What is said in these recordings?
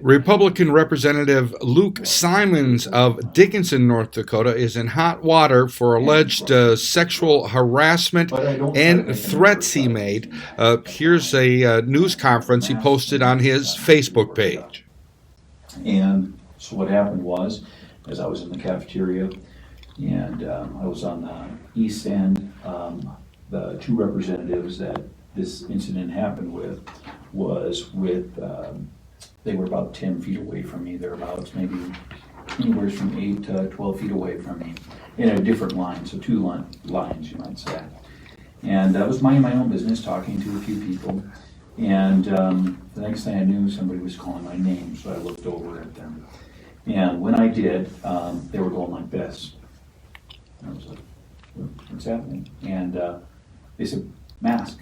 Republican Representative Luke Simons of Dickinson, North Dakota, is in hot water for alleged sexual harassment and threats he made. Here's a news conference he posted on his Facebook page. And so what happened was, as I was in the cafeteria, and I was on the east end, the two representatives that this incident happened with was with, they were about 10 feet away from me. They're about maybe anywhere from 8 to 12 feet away from me in a different line, so two lines, you might say. And I was minding my own business, talking to a few people, and the next thing I knew, somebody was calling my name, so I looked over at them. And when I did, they were going like this. And I was like, what's happening? And they said, mask.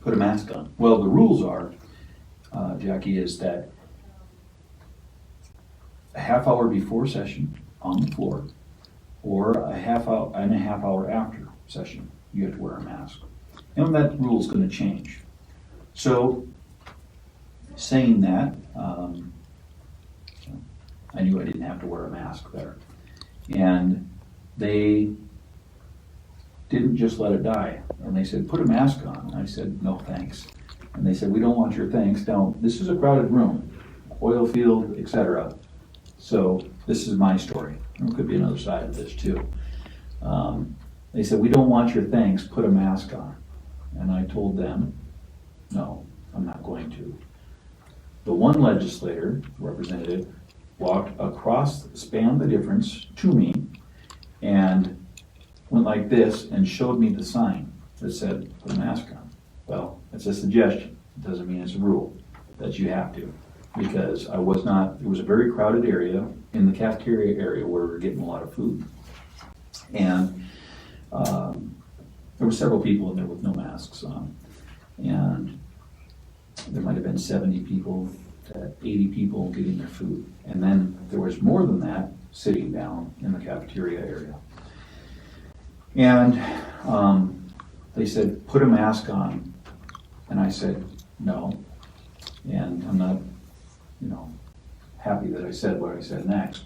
Put a mask on. Well, the rules are, Jackie, is that a half hour before session on the floor or a half hour after session, you have to wear a mask. And that rule is going to change. So, saying that, I knew I didn't have to wear a mask there. And they didn't just let it die. And they said, put a mask on. And I said, no thanks. And they said, we don't want your thanks. Now, this is a crowded room, oil field, etc. So this is my story. There could be another side of this too. They said, we don't want your thanks, put a mask on. And I told them, no, I'm not going to. The one legislator, representative, walked across, spanned the difference to me, and went like this and showed me the sign that said, put a mask on. Well, it's a suggestion. It doesn't mean it's a rule that you have to, because it was a very crowded area in the cafeteria area where we were getting a lot of food. And there were several people in there with no masks on. And there might have been 70 people to 80 people getting their food. And then there was more than that sitting down in the cafeteria area. And they said, put a mask on. And I said, no. And I'm not, happy that I said what I said next.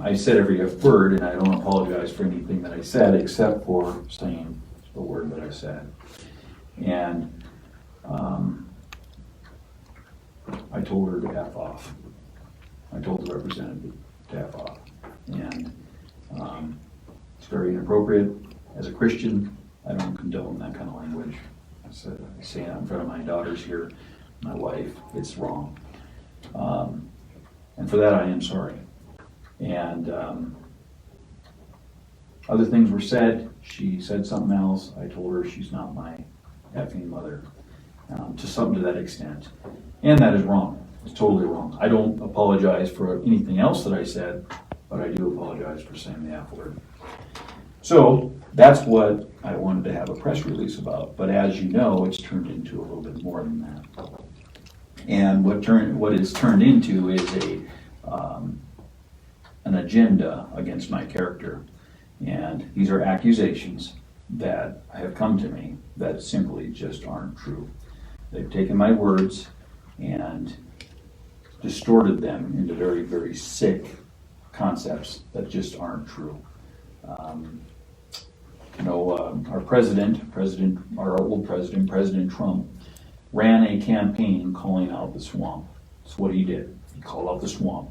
I said every word, and I don't apologize for anything that I said except for saying the word that I said. And I told her to F off. I told the representative to F off. And it's very inappropriate. As a Christian, I don't condone that kind of language. I say it in front of my daughters here, my wife, it's wrong. And for that, I am sorry. And other things were said. She said something else. I told her she's not my effing mother, to something to that extent. And that is wrong. It's totally wrong. I don't apologize for anything else that I said, but I do apologize for saying the F word. So that's what I wanted to have a press release about. But as you know, it's turned into a little bit more than that. And what it's turned into is an agenda against my character. And these are accusations that have come to me that simply just aren't true. They've taken my words and distorted them into very, very sick concepts that just aren't true. Our our old president, President Trump, ran a campaign calling out the swamp. That's what he did. He called out the swamp.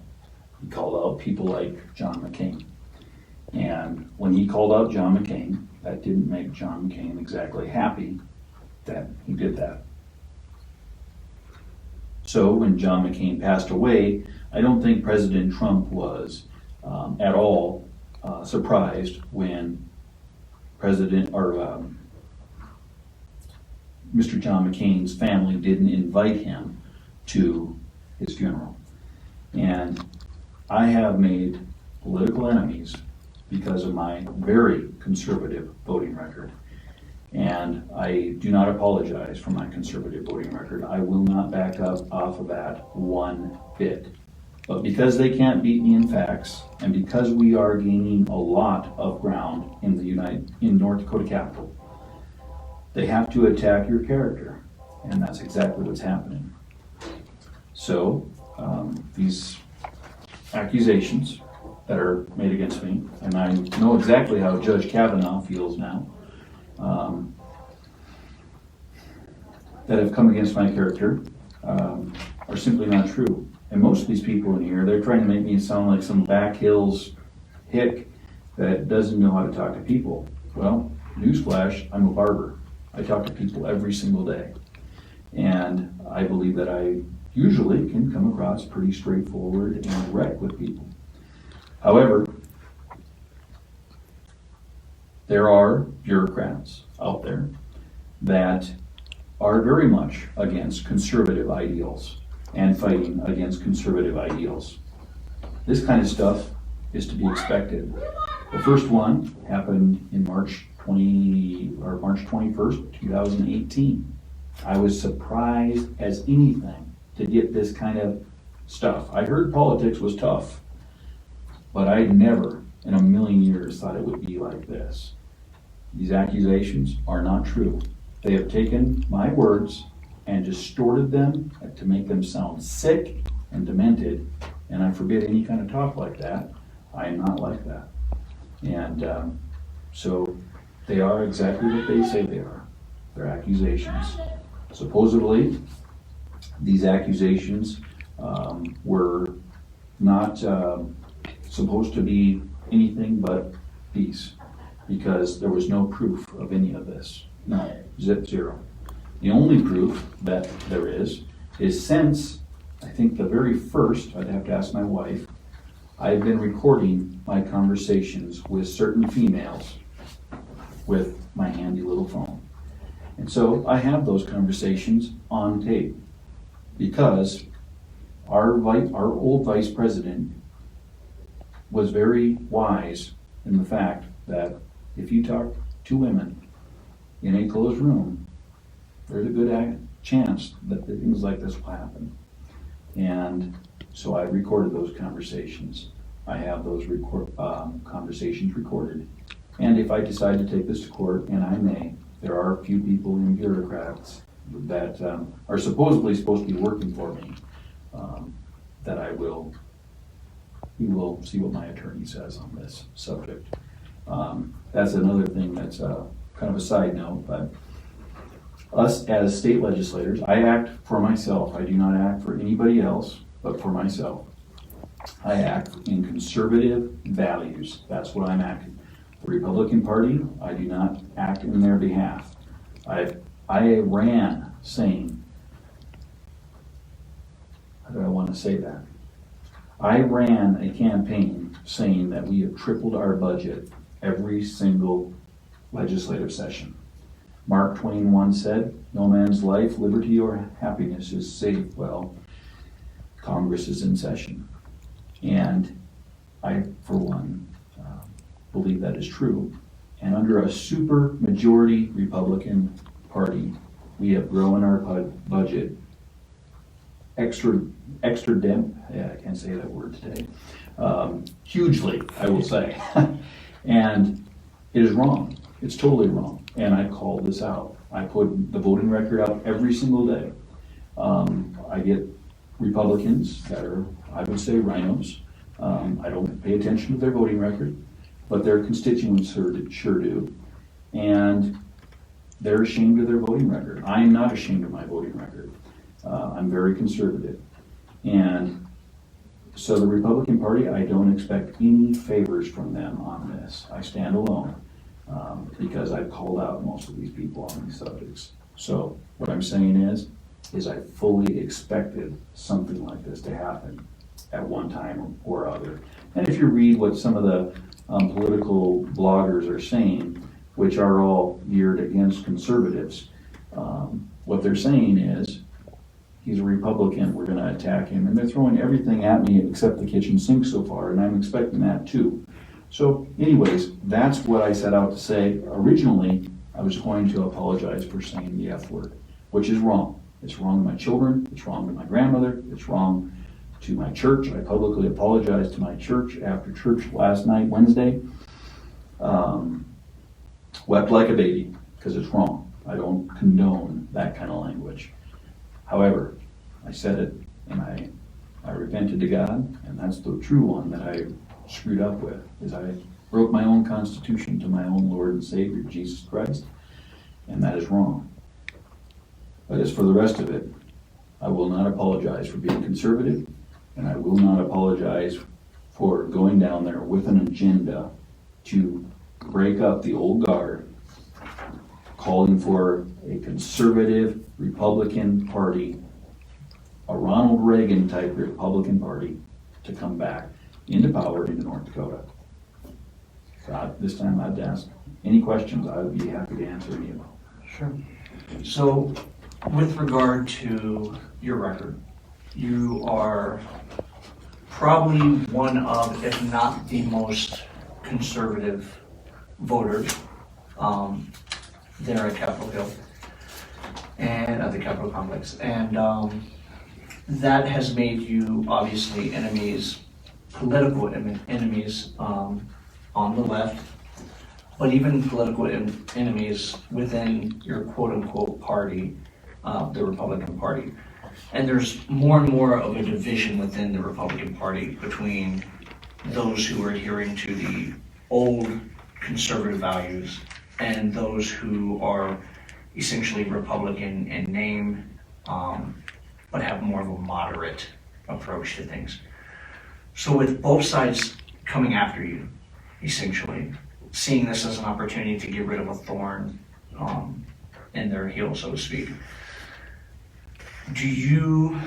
He called out people like John McCain. And when he called out John McCain, that didn't make John McCain exactly happy that he did that. So when John McCain passed away, I don't think President Trump was at all surprised when Mr. John McCain's family didn't invite him to his funeral. And I have made political enemies because of my very conservative voting record. And I do not apologize for my conservative voting record. I will not back up off of that one bit. But because they can't beat me in facts, and because we are gaining a lot of ground in North Dakota Capitol, they have to attack your character. And that's exactly what's happening. So these accusations that are made against me, and I know exactly how Judge Kavanaugh feels now, that have come against my character, are simply not true. And most of these people in here, they're trying to make me sound like some back hills hick that doesn't know how to talk to people. Well, newsflash, I'm a barber. I talk to people every single day. And I believe that I usually can come across pretty straightforward and direct with people. However, there are bureaucrats out there that are very much against conservative ideals and fighting against conservative ideals. This kind of stuff is to be expected. The first one happened in March 21st, 2018. I was surprised as anything to get this kind of stuff. I heard politics was tough, but I never in a million years thought it would be like this. These accusations are not true. They have taken my words and distorted them to make them sound sick and demented, and I forbid any kind of talk like that. I am not like that. And so they are exactly what they say they are. They're accusations. Supposedly, these accusations were not supposed to be anything but peace, because there was no proof of any of this. No, zero. The only proof that there is since, I think the very first, I'd have to ask my wife, I've been recording my conversations with certain females with my handy little phone. And so I have those conversations on tape, because our old vice president was very wise in the fact that if you talk to women in a closed room, there's a good chance that things like this will happen. And so I recorded those conversations. I have those conversations recorded. And if I decide to take this to court, and I may, there are a few people in bureaucrats that are supposedly supposed to be working for me, that we will see what my attorney says on this subject. That's another thing that's kind of a side note, but us as state legislators, I act for myself. I do not act for anybody else, but for myself. I act in conservative values. That's what I'm acting. The Republican Party, I do not act in their behalf. I ran saying, how do I want to say that? I ran a campaign saying that we have tripled our budget every single legislative session. Mark Twain once said, "No man's life, liberty, or happiness is safe." Well, Congress is in session. And I, for one, believe that is true. And under a super majority Republican Party, we have grown our budget I can't say that word today, hugely, I will say. And it is wrong. It's totally wrong. And I called this out. I put the voting record out every single day. I get Republicans that are, I would say, rhinos. I don't pay attention to their voting record, but their constituents sure do. And they're ashamed of their voting record. I am not ashamed of my voting record. I'm very conservative. And so the Republican Party, I don't expect any favors from them on this. I stand alone because I've called out most of these people on these subjects. So what I'm saying is I fully expected something like this to happen at one time or other. And if you read what some of the political bloggers are saying, which are all geared against conservatives, what they're saying is, he's a Republican, we're going to attack him. And they're throwing everything at me except the kitchen sink so far, and I'm expecting that too. So anyways, that's what I set out to say. Originally, I was going to apologize for saying the F word, which is wrong. It's wrong to my children, it's wrong to my grandmother, it's wrong to my church. I publicly apologized to my church after church last night, Wednesday. Wept like a baby, because it's wrong. I don't condone that kind of language. However, I said it, and I repented to God, and that's the true one that I screwed up with, is I broke my own constitution to my own Lord and Savior, Jesus Christ, and that is wrong. But as for the rest of it, I will not apologize for being conservative, and I will not apologize for going down there with an agenda to break up the old guard, calling for a conservative Republican Party, a Ronald Reagan type Republican Party, to come back into power into North Dakota. So this time I'd ask any questions. I would be happy to answer any of them. Sure. So, with regard to your record, you are probably one of, if not the most conservative voters there at Capitol Hill and at the Capitol Complex. And that has made you obviously enemies, political enemies on the left, but even political enemies within your quote-unquote party, the Republican Party. And there's more and more of a division within the Republican Party between those who are adhering to the old conservative values and those who are essentially Republican in name, but have more of a moderate approach to things. So with both sides coming after you, essentially, seeing this as an opportunity to get rid of a thorn in their heel, so to speak, do you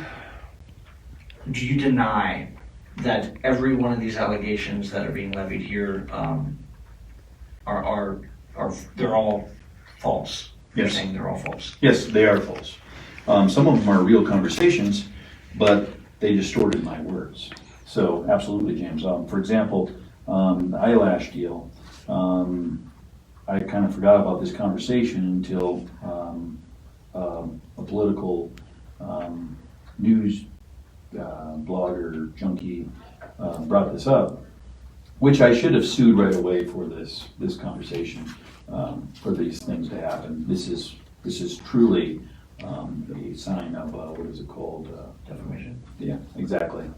deny that every one of these allegations that are being levied here are they're all false? You're Yes. saying they're all false? Yes, they are false. Some of them are real conversations, but they distorted my words. So absolutely, James. For example, the eyelash deal. I kind of forgot about this conversation until a political news blogger junkie brought this up, which I should have sued right away for this conversation, for these things to happen. This is truly a sign of what is it called? Defamation. Yeah, exactly.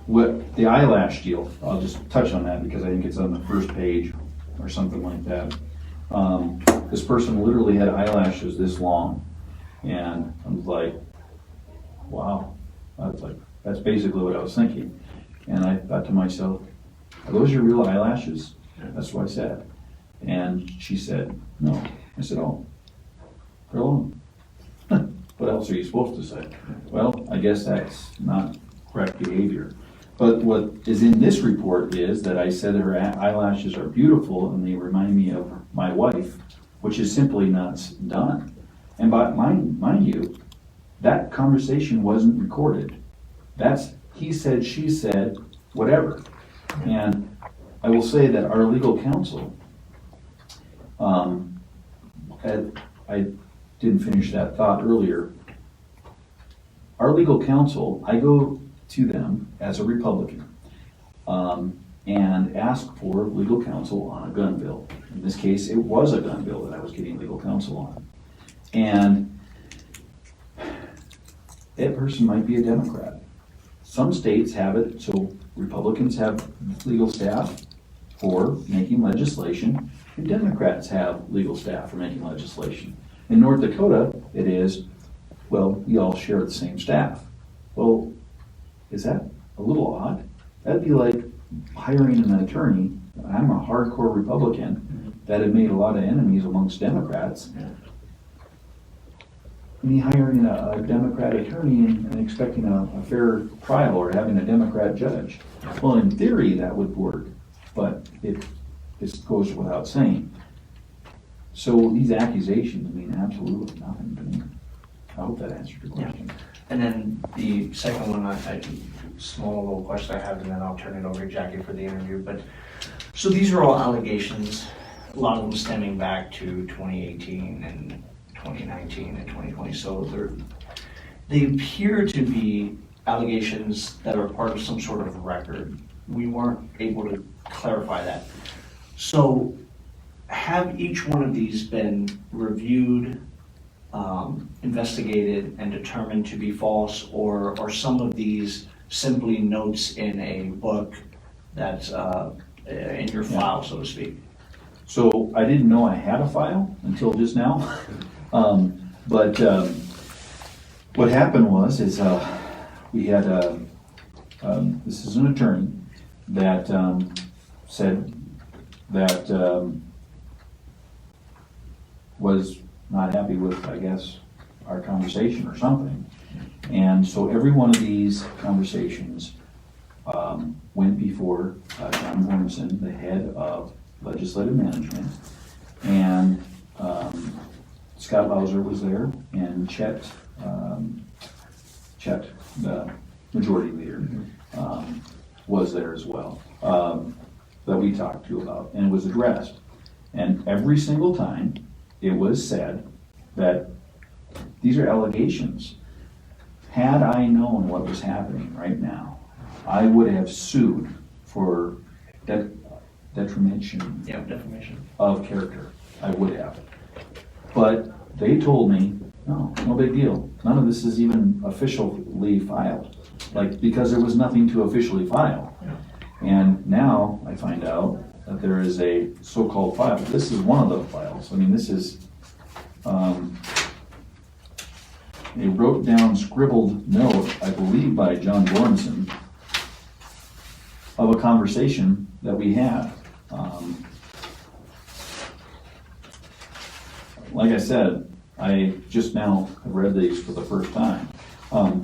What the eyelash deal, I'll just touch on that because I think it's on the first page or something like that. This person literally had eyelashes this long, and I was like, wow. I was like, that's basically what I was thinking. And I thought to myself, are those your real eyelashes? That's what I said. And she said, no. I said, oh, they're long. What else are you supposed to say? Well, I guess that's not correct behavior. But what is in this report is that I said her eyelashes are beautiful and they remind me of my wife, which is simply not done. And by mind you, that conversation wasn't recorded. That's he said, she said, whatever. And I will say that our legal counsel, I didn't finish that thought earlier. Our legal counsel, I go to them as a Republican and ask for legal counsel on a gun bill. In this case, it was a gun bill that I was getting legal counsel on. And that person might be a Democrat. Some states have it, so Republicans have legal staff for making legislation, and Democrats have legal staff for making legislation. In North Dakota, it is, well, we all share the same staff. Well, is that a little odd? That'd be like hiring an attorney. I'm a hardcore Republican that had made a lot of enemies amongst Democrats. Me hiring a Democrat attorney and expecting a fair trial or having a Democrat judge. Well, in theory, that would work, but it goes without saying. So these accusations mean absolutely nothing to me. I hope that answered your question. Yeah. And then the second one, small little question I have, and then I'll turn it over to Jackie for the interview. But so these are all allegations, a lot of them stemming back to 2018 and 2019 and 2020. So they appear to be allegations that are part of some sort of record. We weren't able to clarify that. So have each one of these been reviewed investigated and determined to be false, or some of these simply notes in a book that's in your file, so to speak? So I didn't know I had a file until just now. But what happened was, we had, this is an attorney that said that was not happy with, I guess, our conversation or something. And so every one of these conversations went before John Gormson, the head of legislative management, and Scott Lauser was there, and Chet, the majority leader, was there as well, that we talked to about, and it was addressed. And every single time, it was said that these are allegations. Had I known what was happening right now, I would have sued for defamation of character. I would have. But they told me, no big deal. None of this is even officially filed. Like, because there was nothing to officially file. And now I find out that there is a so-called file. This is one of the files. I mean, this is a wrote down, scribbled note, I believe by John Gormson, of a conversation that we had. Like I said, I just now have read these for the first time.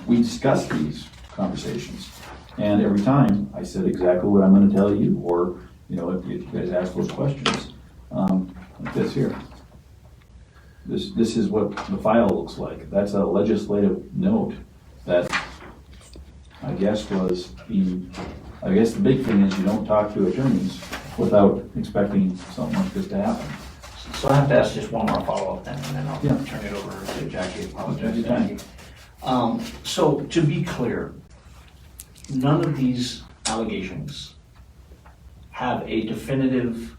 We discussed these conversations, and every time I said exactly what I'm going to tell you, or if you guys ask those questions, like this here. This is what the file looks like. That's a legislative note that I guess was being. I guess the big thing is you don't talk to attorneys without expecting something like this to happen. So I have to ask just one more follow-up then, and then I'll Yeah. turn it over to Jackie. Apologize. Jackie. So to be clear, none of these allegations have a definitive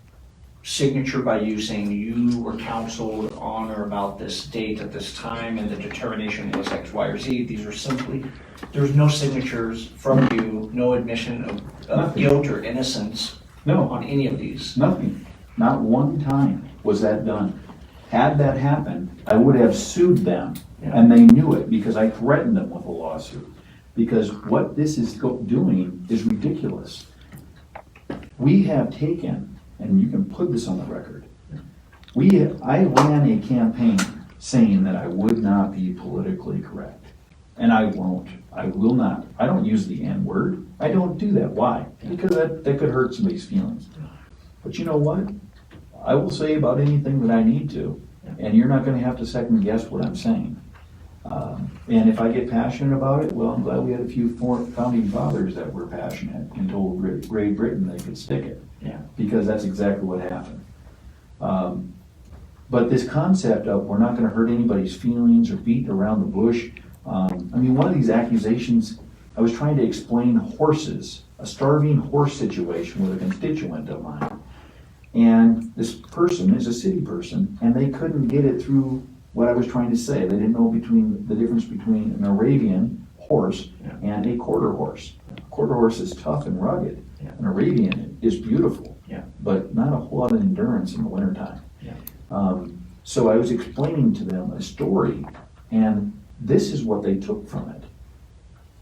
signature by you saying you were counseled on or about this date at this time and the determination is X, Y, or Z. These are simply, there's no signatures from you, no admission of guilt or innocence on any of these. Nothing. Not one time was that done. Had that happened, I would have sued them, and they knew it because I threatened them with a lawsuit. Because what this is doing is ridiculous. We have taken, and you can put this on the record, I ran a campaign saying that I would not be politically correct. And I won't. I will not. I don't use the N-word. I don't do that. Why? Because that could hurt somebody's feelings. But you know what? I will say about anything that I need to, and you're not going to have to second guess what I'm saying. And if I get passionate about it, well, I'm glad we had a few founding fathers that were passionate and told Great Britain they could stick it. Yeah. Because that's exactly what happened. But this concept of we're not going to hurt anybody's feelings or beat around the bush. I mean, one of these accusations, I was trying to explain horses, a starving horse situation with a constituent of mine. And this person is a city person, and they couldn't get it through what I was trying to say. They didn't know the difference between an Arabian horse and a quarter horse. A quarter horse is tough and rugged. An Arabian is beautiful, but not a whole lot of endurance in the wintertime. So I was explaining to them a story, and this is what they took from it.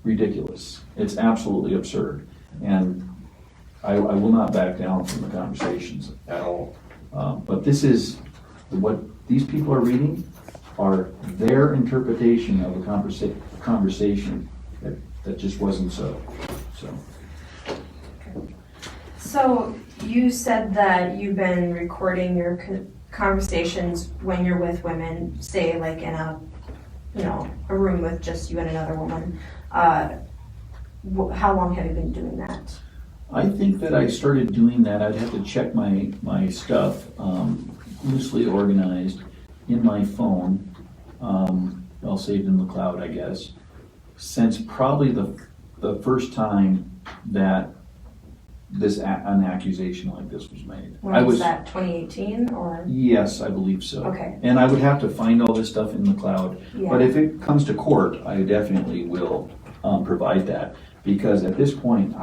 Ridiculous. It's absolutely absurd. And I will not back down from the conversations at all. But this is what these people are reading are their interpretation of a conversation that just wasn't so. So you said that you've been recording your conversations when you're with women, say like in a room with just you and another woman. How long have you been doing that? I think that I started doing that. I'd have to check my stuff, loosely organized in my phone, all saved in the cloud, I guess, since probably the first time that an accusation like this was made. When was that, 2018 or? Yes, I believe so. Okay. And I would have to find all this stuff in the cloud. Yeah. But if it comes to court, I definitely will provide that. Because at this point,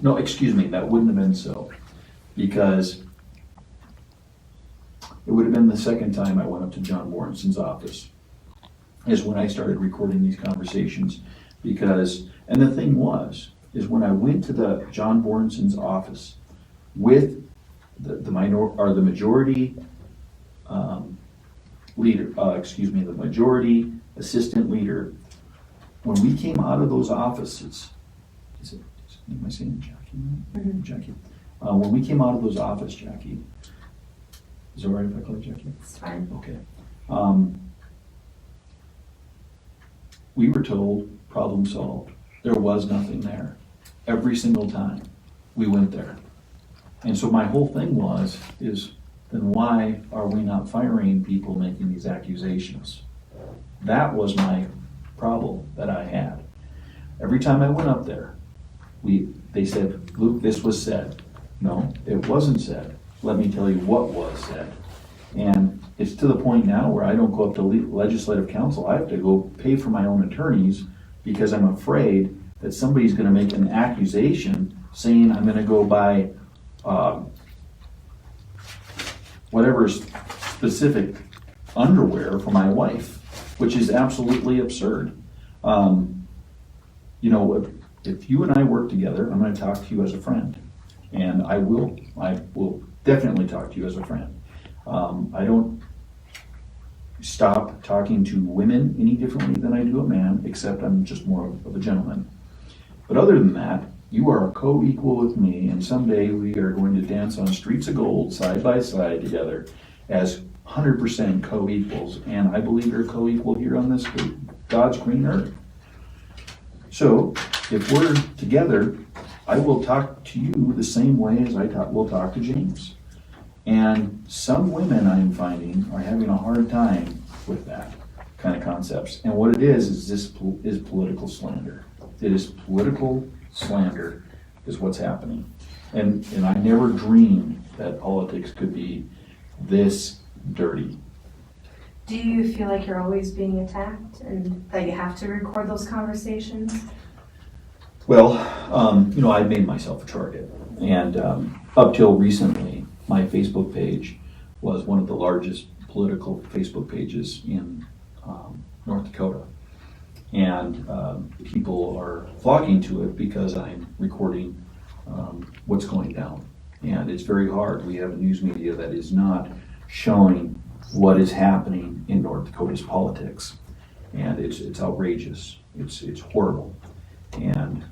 no, excuse me, that wouldn't have been so. Because it would have been the second time I went up to John Borenson's office, is when I started recording these conversations. Because, and the thing is when I went to the John Borenson's office with the majority leader, the majority assistant leader, when we came out of those offices, am I saying Jackie? Mhm. Jackie. When we came out of those offices, Jackie, is it all right if I call you Jackie? It's fine. Okay. We were told, problem solved. There was nothing there. Every single time we went there. And so my whole thing is then why are we not firing people making these accusations? That was my problem that I had. Every time I went up there, they said, Luke, this was said. No, it wasn't said. Let me tell you what was said. And it's to the point now where I don't go up to legislative council. I have to go pay for my own attorneys because I'm afraid that somebody's going to make an accusation saying I'm going to go buy whatever specific underwear for my wife, which is absolutely absurd. If you and I work together, I'm going to talk to you as a friend, and I will definitely talk to you as a friend. I don't stop talking to women any differently than I do a man, except I'm just more of a gentleman. But other than that, you are a co-equal with me, and someday we are going to dance on streets of gold side by side together as 100% co-equals, and I believe you're co-equal here on this God's green earth. So, if we're together, I will talk to you the same way as I will talk to James. And some women, I'm finding, are having a hard time with that kind of concepts. And what it is this is political slander. It is political slander is what's happening. And I never dreamed that politics could be this dirty. Do you feel like you're always being attacked and that you have to record those conversations? Well, I made myself a target. And up till recently, my Facebook page was one of the largest political Facebook pages in North Dakota. And people are flocking to it because I'm recording what's going down. And it's very hard. We have a news media that is not showing what is happening in North Dakota's politics. And it's outrageous. It's horrible. And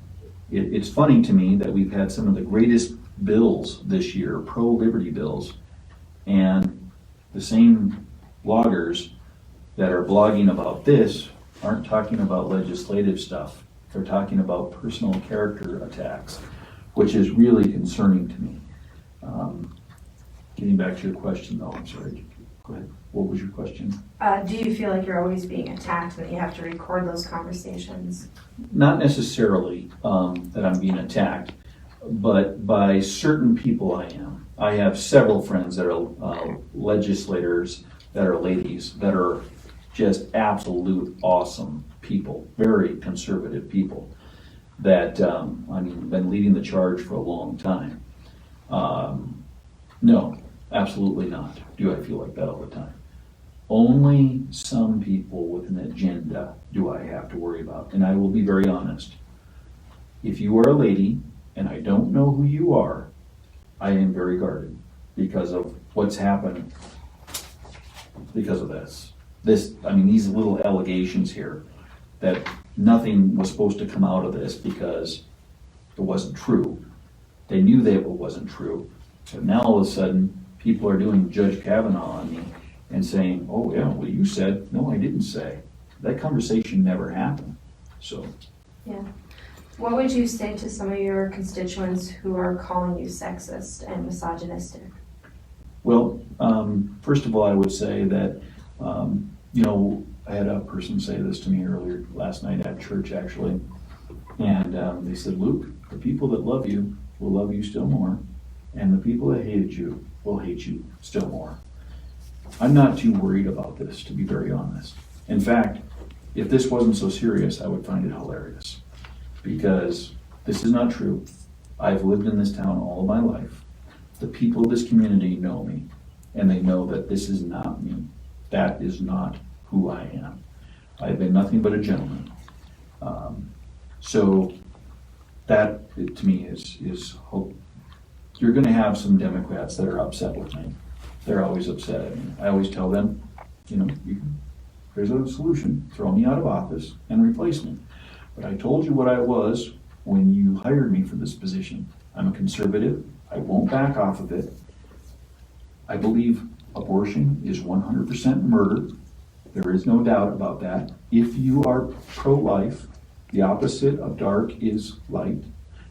it's funny to me that we've had some of the greatest bills this year, pro-liberty bills, and the same bloggers that are blogging about this aren't talking about legislative stuff. They're talking about personal character attacks, which is really concerning to me. Getting back to your question though, I'm sorry. Go ahead. What was your question? Do you feel like you're always being attacked and that you have to record those conversations? Not necessarily that I'm being attacked, but by certain people I am. I have several friends that are legislators, that are ladies, that are just absolute awesome people, very conservative people that, been leading the charge for a long time. No, absolutely not. Do I feel like that all the time? Only some people with an agenda do I have to worry about. And I will be very honest. If you are a lady and I don't know who you are, I am very guarded because of what's happened because of this. These little allegations here that nothing was supposed to come out of this because it wasn't true. They knew that it wasn't true. But now all of a sudden, people are doing Judge Kavanaugh on me and saying, oh yeah, well you said, no I didn't say. That conversation never happened, so. Yeah. What would you say to some of your constituents who are calling you sexist and misogynistic? Well, first of all, I would say that, I had a person say this to me last night at church actually, and they said, Luke, the people that love you will love you still more, and the people that hated you will hate you still more. I'm not too worried about this, to be very honest. In fact, if this wasn't so serious, I would find it hilarious, because this is not true. I've lived in this town all of my life. The people of this community know me, and they know that this is not me. That is not who I am. I've been nothing but a gentleman. So that, to me, is hope. You're gonna have some Democrats that are upset with me. They're always upset at me. I always tell them, there's a solution, throw me out of office and replace me. But I told you what I was when you hired me for this position. I'm a conservative, I won't back off of it. I believe abortion is 100% murder. There is no doubt about that. If you are pro-life, the opposite of dark is light.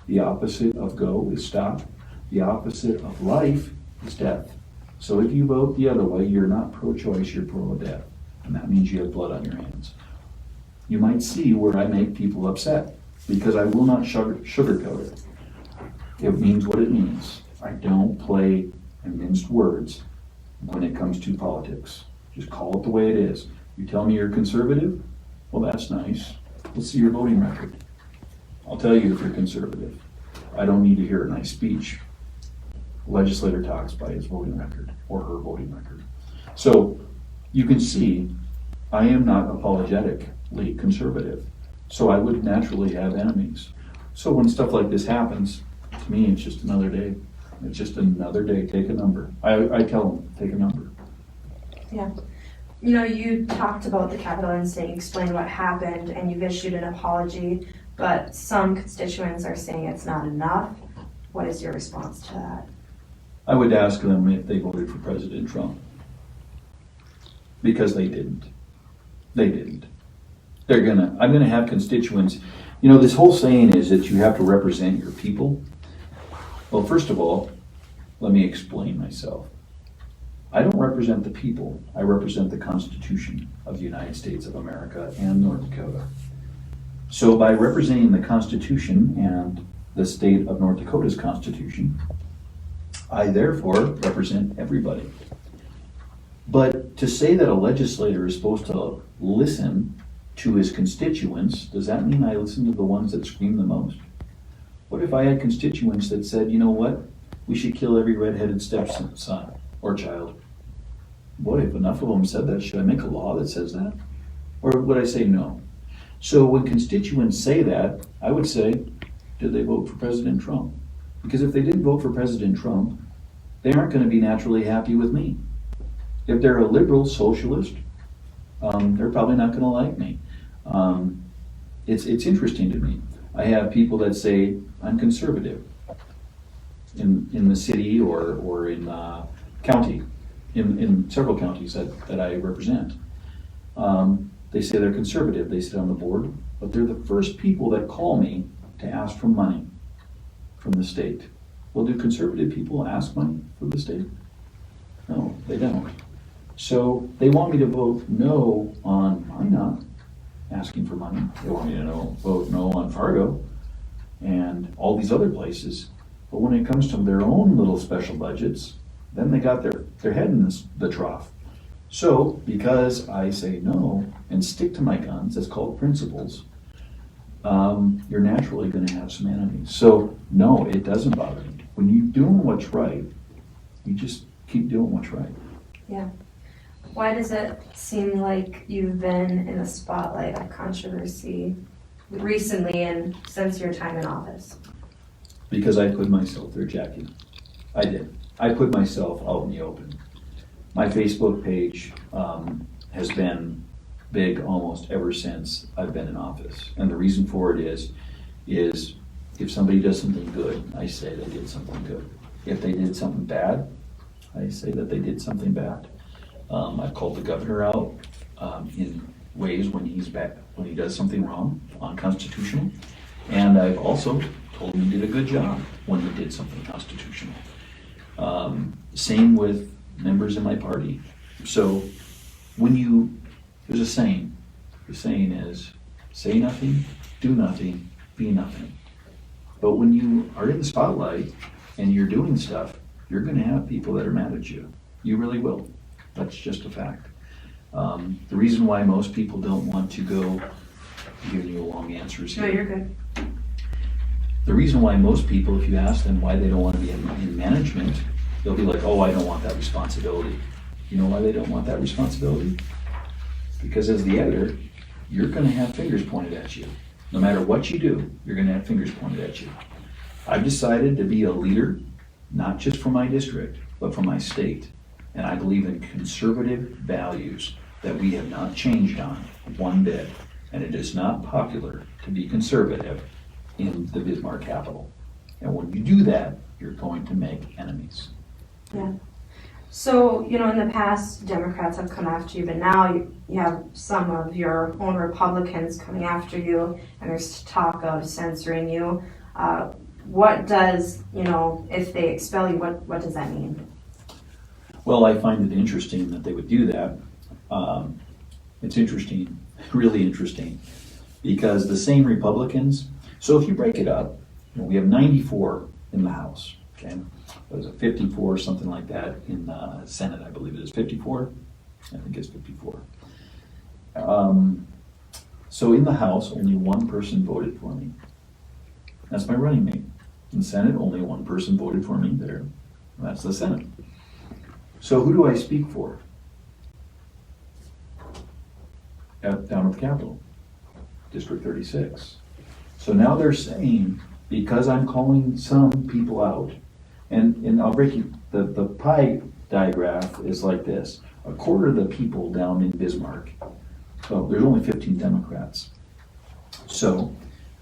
The opposite of go is stop. The opposite of life is death. So if you vote the other way, you're not pro-choice, you're pro-death. And that means you have blood on your hands. You might see where I make people upset, because I will not sugarcoat it. It means what it means. I don't play in minced words when it comes to politics. Just call it the way it is. You tell me you're conservative? Well, that's nice. Let's see your voting record. I'll tell you if you're conservative. I don't need to hear a nice speech. A legislator talks by his voting record or her voting record. So you can see I am not apologetically conservative. So I would naturally have enemies. So when stuff like this happens, to me, it's just another day. It's just another day. Take a number. I tell them, take a number. Yeah. You talked about the Capitol incident, you explained what happened, and you've issued an apology, but some constituents are saying it's not enough. What is your response to that? I would ask them if they voted for President Trump. Because they didn't. They didn't. I'm gonna have constituents. This whole saying is that you have to represent your people. Well, first of all, let me explain myself. I don't represent the people. I represent the Constitution of the United States of America and North Dakota. So by representing the Constitution and the state of North Dakota's Constitution, I therefore represent everybody. But to say that a legislator is supposed to listen to his constituents, does that mean I listen to the ones that scream the most? What if I had constituents that said, you know what, we should kill every redheaded stepson or child? What if enough of them said that? Should I make a law that says that? Or would I say no? So when constituents say that, I would say, did they vote for President Trump? Because if they didn't vote for President Trump, they aren't going to be naturally happy with me. If they're a liberal socialist, they're probably not going to like me. It's interesting to me. I have people that say I'm conservative in the city or in county, in several counties that I represent. They say they're conservative. They sit on the board, but they're the first people that call me to ask for money from the state. Well, do conservative people ask money from the state? No, they don't. So they want me to vote no on Minot asking for money. They want me to vote no on Fargo and all these other places. But when it comes to their own little special budgets, then they got their head in the trough. So because I say no and stick to my guns, that's called principles, you're naturally going to have some enemies. So no, it doesn't bother me. When you're doing what's right, you just keep doing what's right. Yeah. Why does it seem like you've been in the spotlight of controversy recently and since your time in office? Because I put myself there, Jackie. I did. I put myself out in the open. My Facebook page has been big almost ever since I've been in office. And the reason for it is if somebody does something good, I say they did something good. If they did something bad, I say that they did something bad. I've called the governor out in ways when he does something wrong, unconstitutional, and I've also told him he did a good job when he did something constitutional. Same with members in my party. So there's a saying. The saying is, say nothing, do nothing, be nothing. But when you are in the spotlight and you're doing stuff, you're gonna have people that are mad at you. You really will. That's just a fact. The reason why most people don't want to go, I'm giving you long answers No, here. you're good. The reason why most people, if you ask them why they don't want to be in management, they'll be like, oh, I don't want that responsibility. You know why they don't want that responsibility? Because as the editor, you're gonna have fingers pointed at you. No matter what you do, you're gonna have fingers pointed at you. I've decided to be a leader, not just for my district, but for my state. And I believe in conservative values that we have not changed on one bit. And it is not popular to be conservative in the Bismarck capital. And when you do that, you're going to make enemies. Yeah. So, you know, in the past, Democrats have come after you, but now you have some of your own Republicans coming after you, and there's talk of censoring you. What does, you know, if they expel you, what does that mean? Well, I find it interesting that they would do that. It's interesting, really interesting, because the same Republicans, so if you break it up, you know, we have 94 in the House, okay? It was a 54, something like that, in the Senate, I believe it is 54. I think it's 54. So in the House, only one person voted for me. That's my running mate. In the Senate, only one person voted for me there. That's the Senate. So who do I speak for? Down at the Capitol, District 36. So now they're saying, because I'm calling some people out, and I'll break you, the pie diagram is like this. A quarter of the people down in Bismarck, so there's only 15 Democrats. So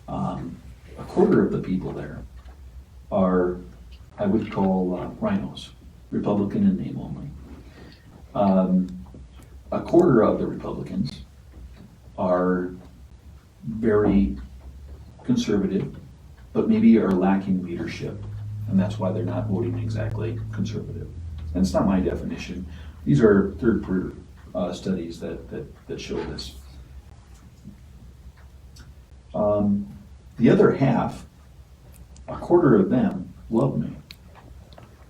a quarter of the people there are, I would call rhinos, Republican in name only. A quarter of the Republicans are very conservative, but maybe are lacking leadership. And that's why they're not voting exactly conservative. And it's not my definition. These are third-party studies that show this. The other half, a quarter of them love me.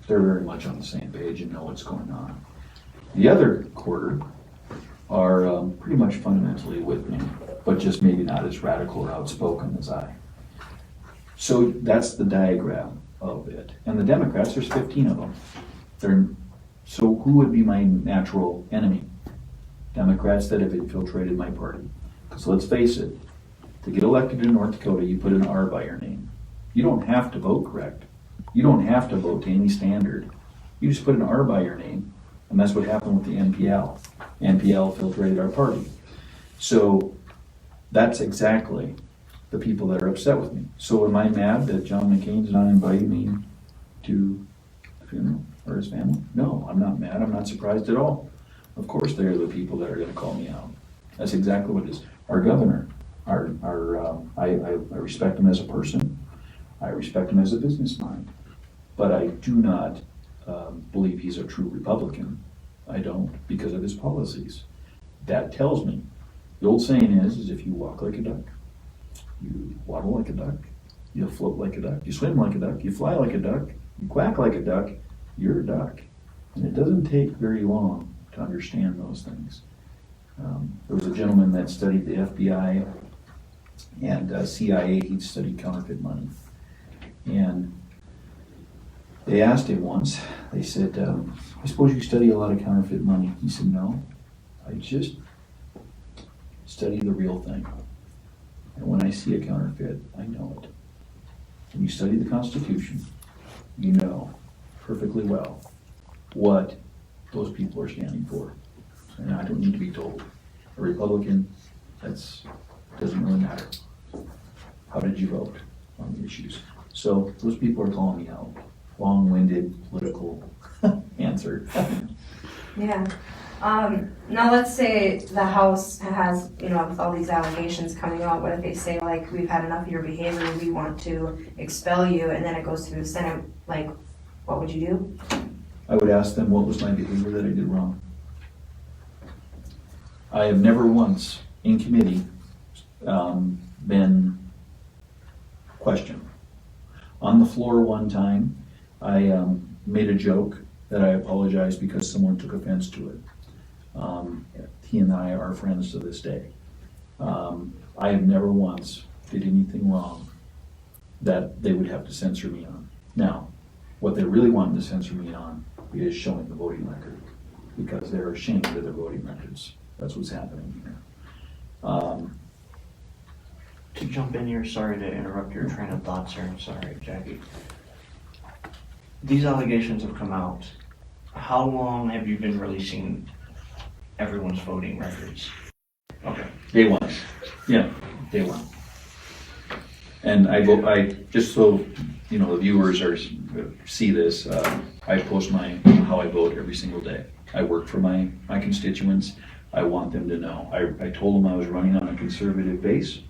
They're very much on the same page and know what's going on. The other quarter are pretty much fundamentally with me, but just maybe not as radical or outspoken as I. So that's the diagram of it. And the Democrats, there's 15 of them. So who would be my natural enemy? Democrats that have infiltrated my party. Because let's face it, to get elected in North Dakota, you put an R by your name. You don't have to vote correct. You don't have to vote to any standard. You just put an R by your name, and that's what happened with the NPL. NPL filtrated our party. So that's exactly the people that are upset with me. So am I mad that John McCain's not inviting me to the funeral or his family? No, I'm not mad. I'm not surprised at all. Of course they're the people that are going to call me out. That's exactly what it is. Our governor, I respect him as a person. I respect him as a business mind. But I do not believe he's a true Republican. I don't, because of his policies. That tells me. The old saying is if you walk like a duck, you waddle like a duck, you float like a duck, you swim like a duck, you fly like a duck, you quack like a duck, you're a duck. And it doesn't take very long to understand those things. There was a gentleman that studied the FBI and CIA. He'd studied counterfeit money. And they asked him once, they said, I suppose you study a lot of counterfeit money. He said, no, I just study the real thing. And when I see a counterfeit, I know it. When you study the Constitution, you know perfectly well what those people are standing for. And I don't need to be told. A Republican, doesn't really matter. How did you vote on the issues? So those people are calling me out. Long-winded political answer. Yeah. Now let's say the House has, you know, with all these allegations coming out, what if they say, like, we've had enough of your behavior, we want to expel you, and then it goes through the Senate, like, what would you do? I would ask them what was my behavior that I did wrong. I have never once in committee been questioned. On the floor one time, I made a joke that I apologized because someone took offense to it. He and I are friends to this day. I have never once did anything wrong that they would have to censor me on. Now, what they really wanted to censor me on is showing the voting record, because they're ashamed of their voting records. That's what's happening here. To jump in here, sorry to interrupt your train of thoughts here, I'm sorry, Jackie. These allegations have come out. How long have you been releasing everyone's voting records? Okay. Day one. Yeah, day one. And I just so you know, the viewers see this, I post how I vote every single day. I work for my constituents. I want them to know. I told them I was running on a conservative base.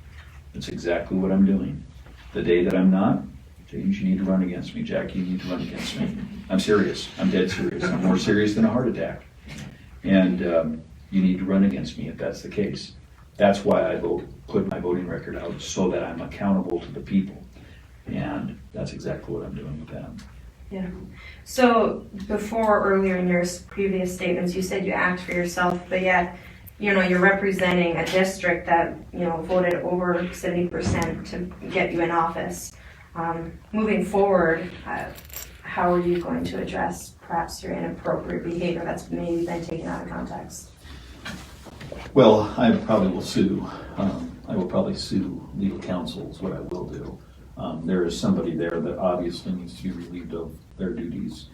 That's exactly what I'm doing. The day that I'm not, James, you need to run against me. Jackie, you need to run against me. I'm serious. I'm dead serious. I'm more serious than a heart attack. And you need to run against me if that's the case. That's why I put my voting record out, so that I'm accountable to the people. And that's exactly what I'm doing with them. Yeah. So before, earlier in your previous statements, you said you act for yourself, but yet, you're representing a district that, voted over 70% to get you in office. Moving forward, how are you going to address perhaps your inappropriate behavior that's maybe been taken out of context? Well, I probably will sue. I will probably sue legal counsel is what I will do. There is somebody there that obviously needs to be relieved of their duties.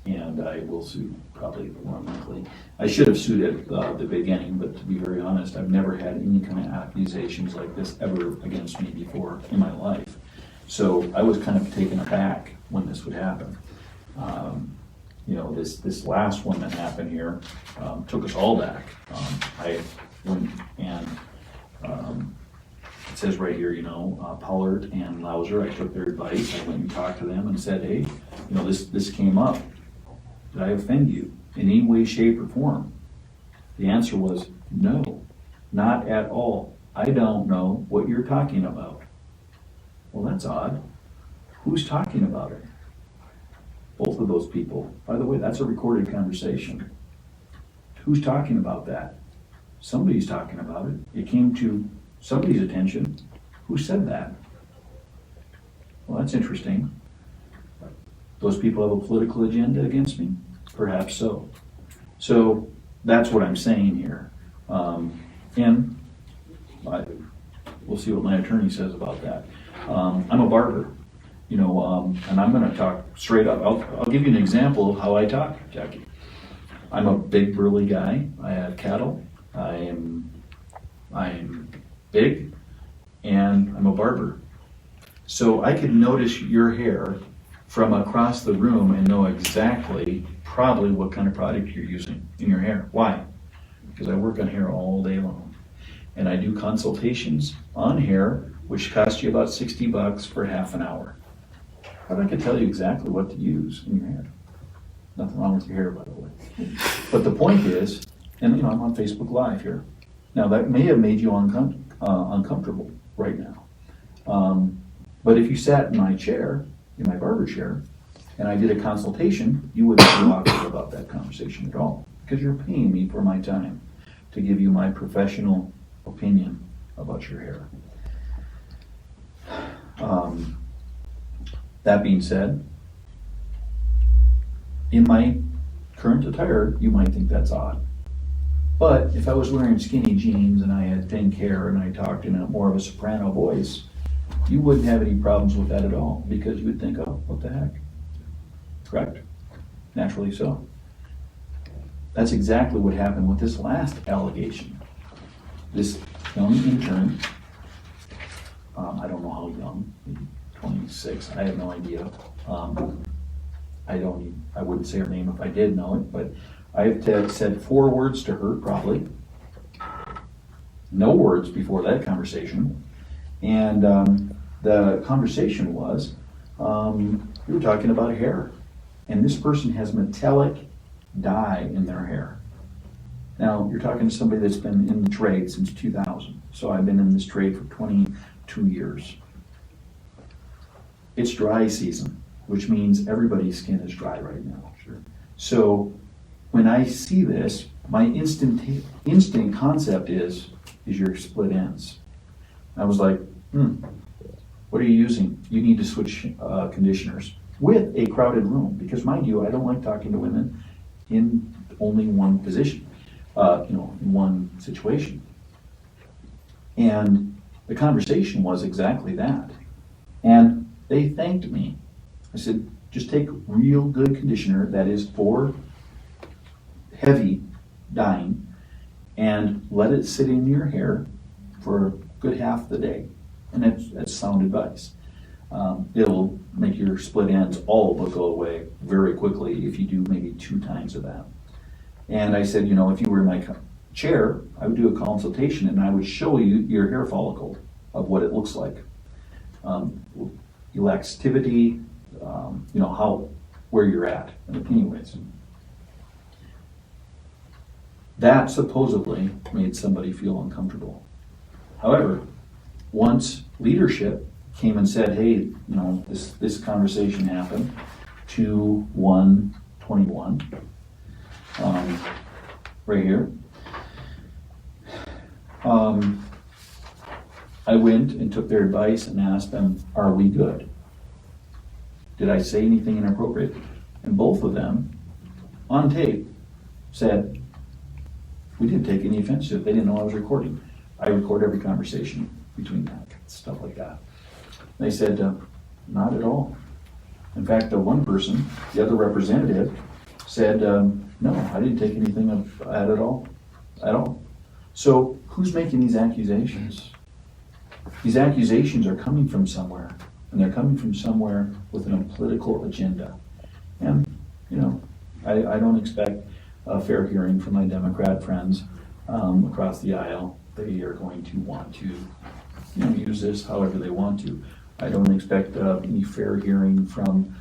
And I will sue probably more likely. I should have sued at the beginning, but to be very honest, I've never had any kind of accusations like this ever against me before in my life. So I was kind of taken aback when this would happen. This last one that happened here took us all back. I went and it says right here, Pollard and Lauser, I took their advice. I went and talked to them and said, hey, this came up. Did I offend you in any way, shape, or form? The answer was no, not at all. I don't know what you're talking about. Well, that's odd. Who's talking about it? Both of those people. By the way, that's a recorded conversation. Who's talking about that? Somebody's talking about it. It came to somebody's attention. Who said that? Well, that's interesting. Those people have a political agenda against me? Perhaps so. So that's what I'm saying here. And we'll see what my attorney says about that. I'm a barber, and I'm going to talk straight up. I'll give you an example of how I talk, Jackie. I'm a big, burly guy. I have cattle. I am big, and I'm a barber. So I could notice your hair from across the room and know exactly probably what kind of product you're using in your hair. Why? Because I work on hair all day long. And I do consultations on hair, which cost you about $60 for half an hour. But I could tell you exactly what to use in your hair. Nothing wrong with your hair, by the way. But the point is, and I'm on Facebook Live here. Now that may have made you uncomfortable right now. But if you sat in my chair, in my barber chair, and I did a consultation, you wouldn't be awkward about that conversation at all, because you're paying me for my time to give you my professional opinion about your hair. That being said, in my current attire, you might think that's odd. But if I was wearing skinny jeans and I had pink hair and I talked in a more of a soprano voice, you wouldn't have any problems with that at all, because you would think, oh, what the heck? Correct? Naturally so. That's exactly what happened with this last allegation. This young intern, I don't know how young, maybe 26, I have no idea. I wouldn't say her name if I did know it, but I've said 4 words to her, probably. No words before that conversation. And the conversation was, we were talking about hair. And this person has metallic dye in their hair. Now, you're talking to somebody that's been in the trade since 2000. So I've been in this trade for 22 years. it's dry season, which means everybody's skin is dry right now. Sure. So when I see this, my instinct concept is your split ends. I was like, what are you using? You need to switch conditioners with a crowded room, because mind you, I don't like talking to women in only one position, in one situation. And the conversation was exactly that. And they thanked me. I said, just take real good conditioner that is for heavy dyeing and let it sit in your hair for a good half the day. And that's sound advice. It'll make your split ends all but go away very quickly if you do maybe 2 times of that. And I said, if you were in my chair, I would do a consultation and I would show you your hair follicle of what it looks like. Elasticity, where you're at. Anyways. That supposedly made somebody feel uncomfortable. However, once leadership came and said, hey, this conversation happened, 2/1/21, right here. I went and took their advice and asked them, are we good? Did I say anything inappropriate? And both of them, on tape, said, we didn't take any offense to it. They didn't know I was recording. I record every conversation between that, stuff like that. They said, not at all. In fact, the one person, the other representative, said, no, I didn't take anything of that at all. So who's making these accusations? These accusations are coming from somewhere, and they're coming from somewhere with a political agenda. And, I don't expect a fair hearing from my Democrat friends across the aisle. They are going to want to use this however they want to. I don't expect any fair hearing from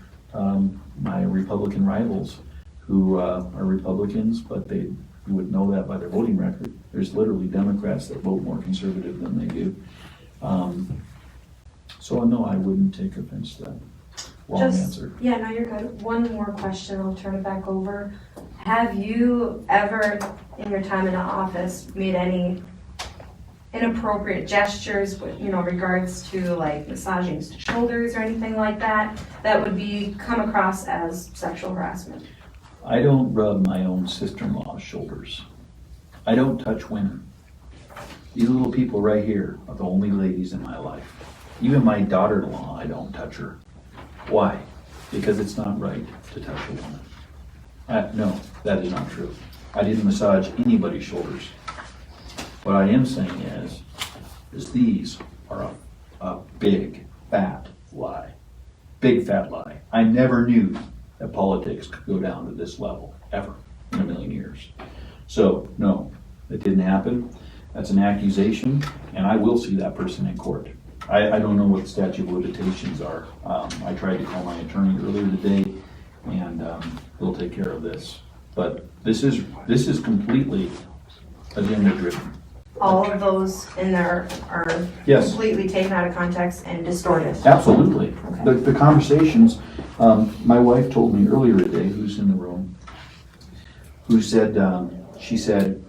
my Republican rivals who are Republicans, but you would know that by their voting record. There's literally Democrats that vote more conservative than they do. So no, I wouldn't take offense to that. Long answer. Yeah, no, you're good. One more question, I'll turn it back over. Have you ever, in your time in the office, made any inappropriate gestures with, regards to like massaging shoulders or anything like that, that would come across as sexual harassment? I don't rub my own sister-in-law's shoulders. I don't touch women. These little people right here are the only ladies in my life. Even my daughter-in-law, I don't touch her. Why? Because it's not right to touch a woman. No, that is not true. I didn't massage anybody's shoulders. What I am saying is these are a big, fat lie. Big, fat lie. I never knew that politics could go down to this level, ever, in a million years. So, no, it didn't happen. That's an accusation, and I will see that person in court. I don't know what the statute of limitations are. I tried to call my attorney earlier today, and we'll take care of this. But this is completely agenda-driven. All of those in there are Yes. completely taken out of context and distorted. Absolutely. Okay. The conversations, my wife told me earlier today, who's in the room, who said, she said,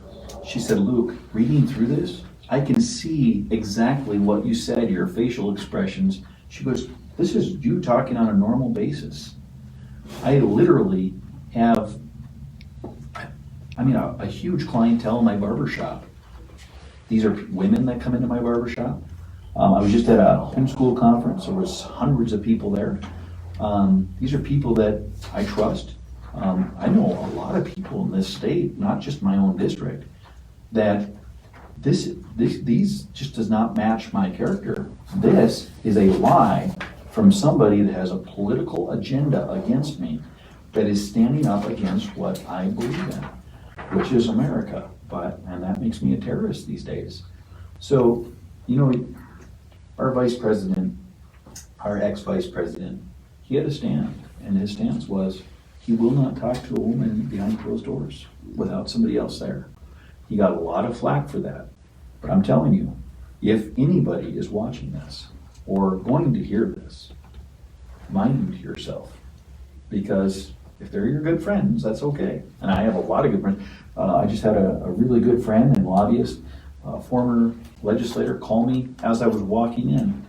Luke, reading through this, I can see exactly what you said, your facial expressions. She goes, this is you talking on a normal basis. I literally have, a huge clientele in my barbershop. These are women that come into my barbershop. I was just at a homeschool conference. There was hundreds of people there. These are people that I trust. I know a lot of people in this state, not just my own district, that these just does not match my character. This is a lie from somebody that has a political agenda against me, that is standing up against what I believe in, which is America. And that makes me a terrorist these days. So, our vice president, our ex-vice president, he had a stand, and his stance was he will not talk to a woman behind closed doors without somebody else there. He got a lot of flack for that. But I'm telling you, if anybody is watching this or going to hear this, mind them to yourself. Because if they're your good friends, that's okay. And I have a lot of good friends. I just had a really good friend and lobbyist, former legislator, call me as I was walking in.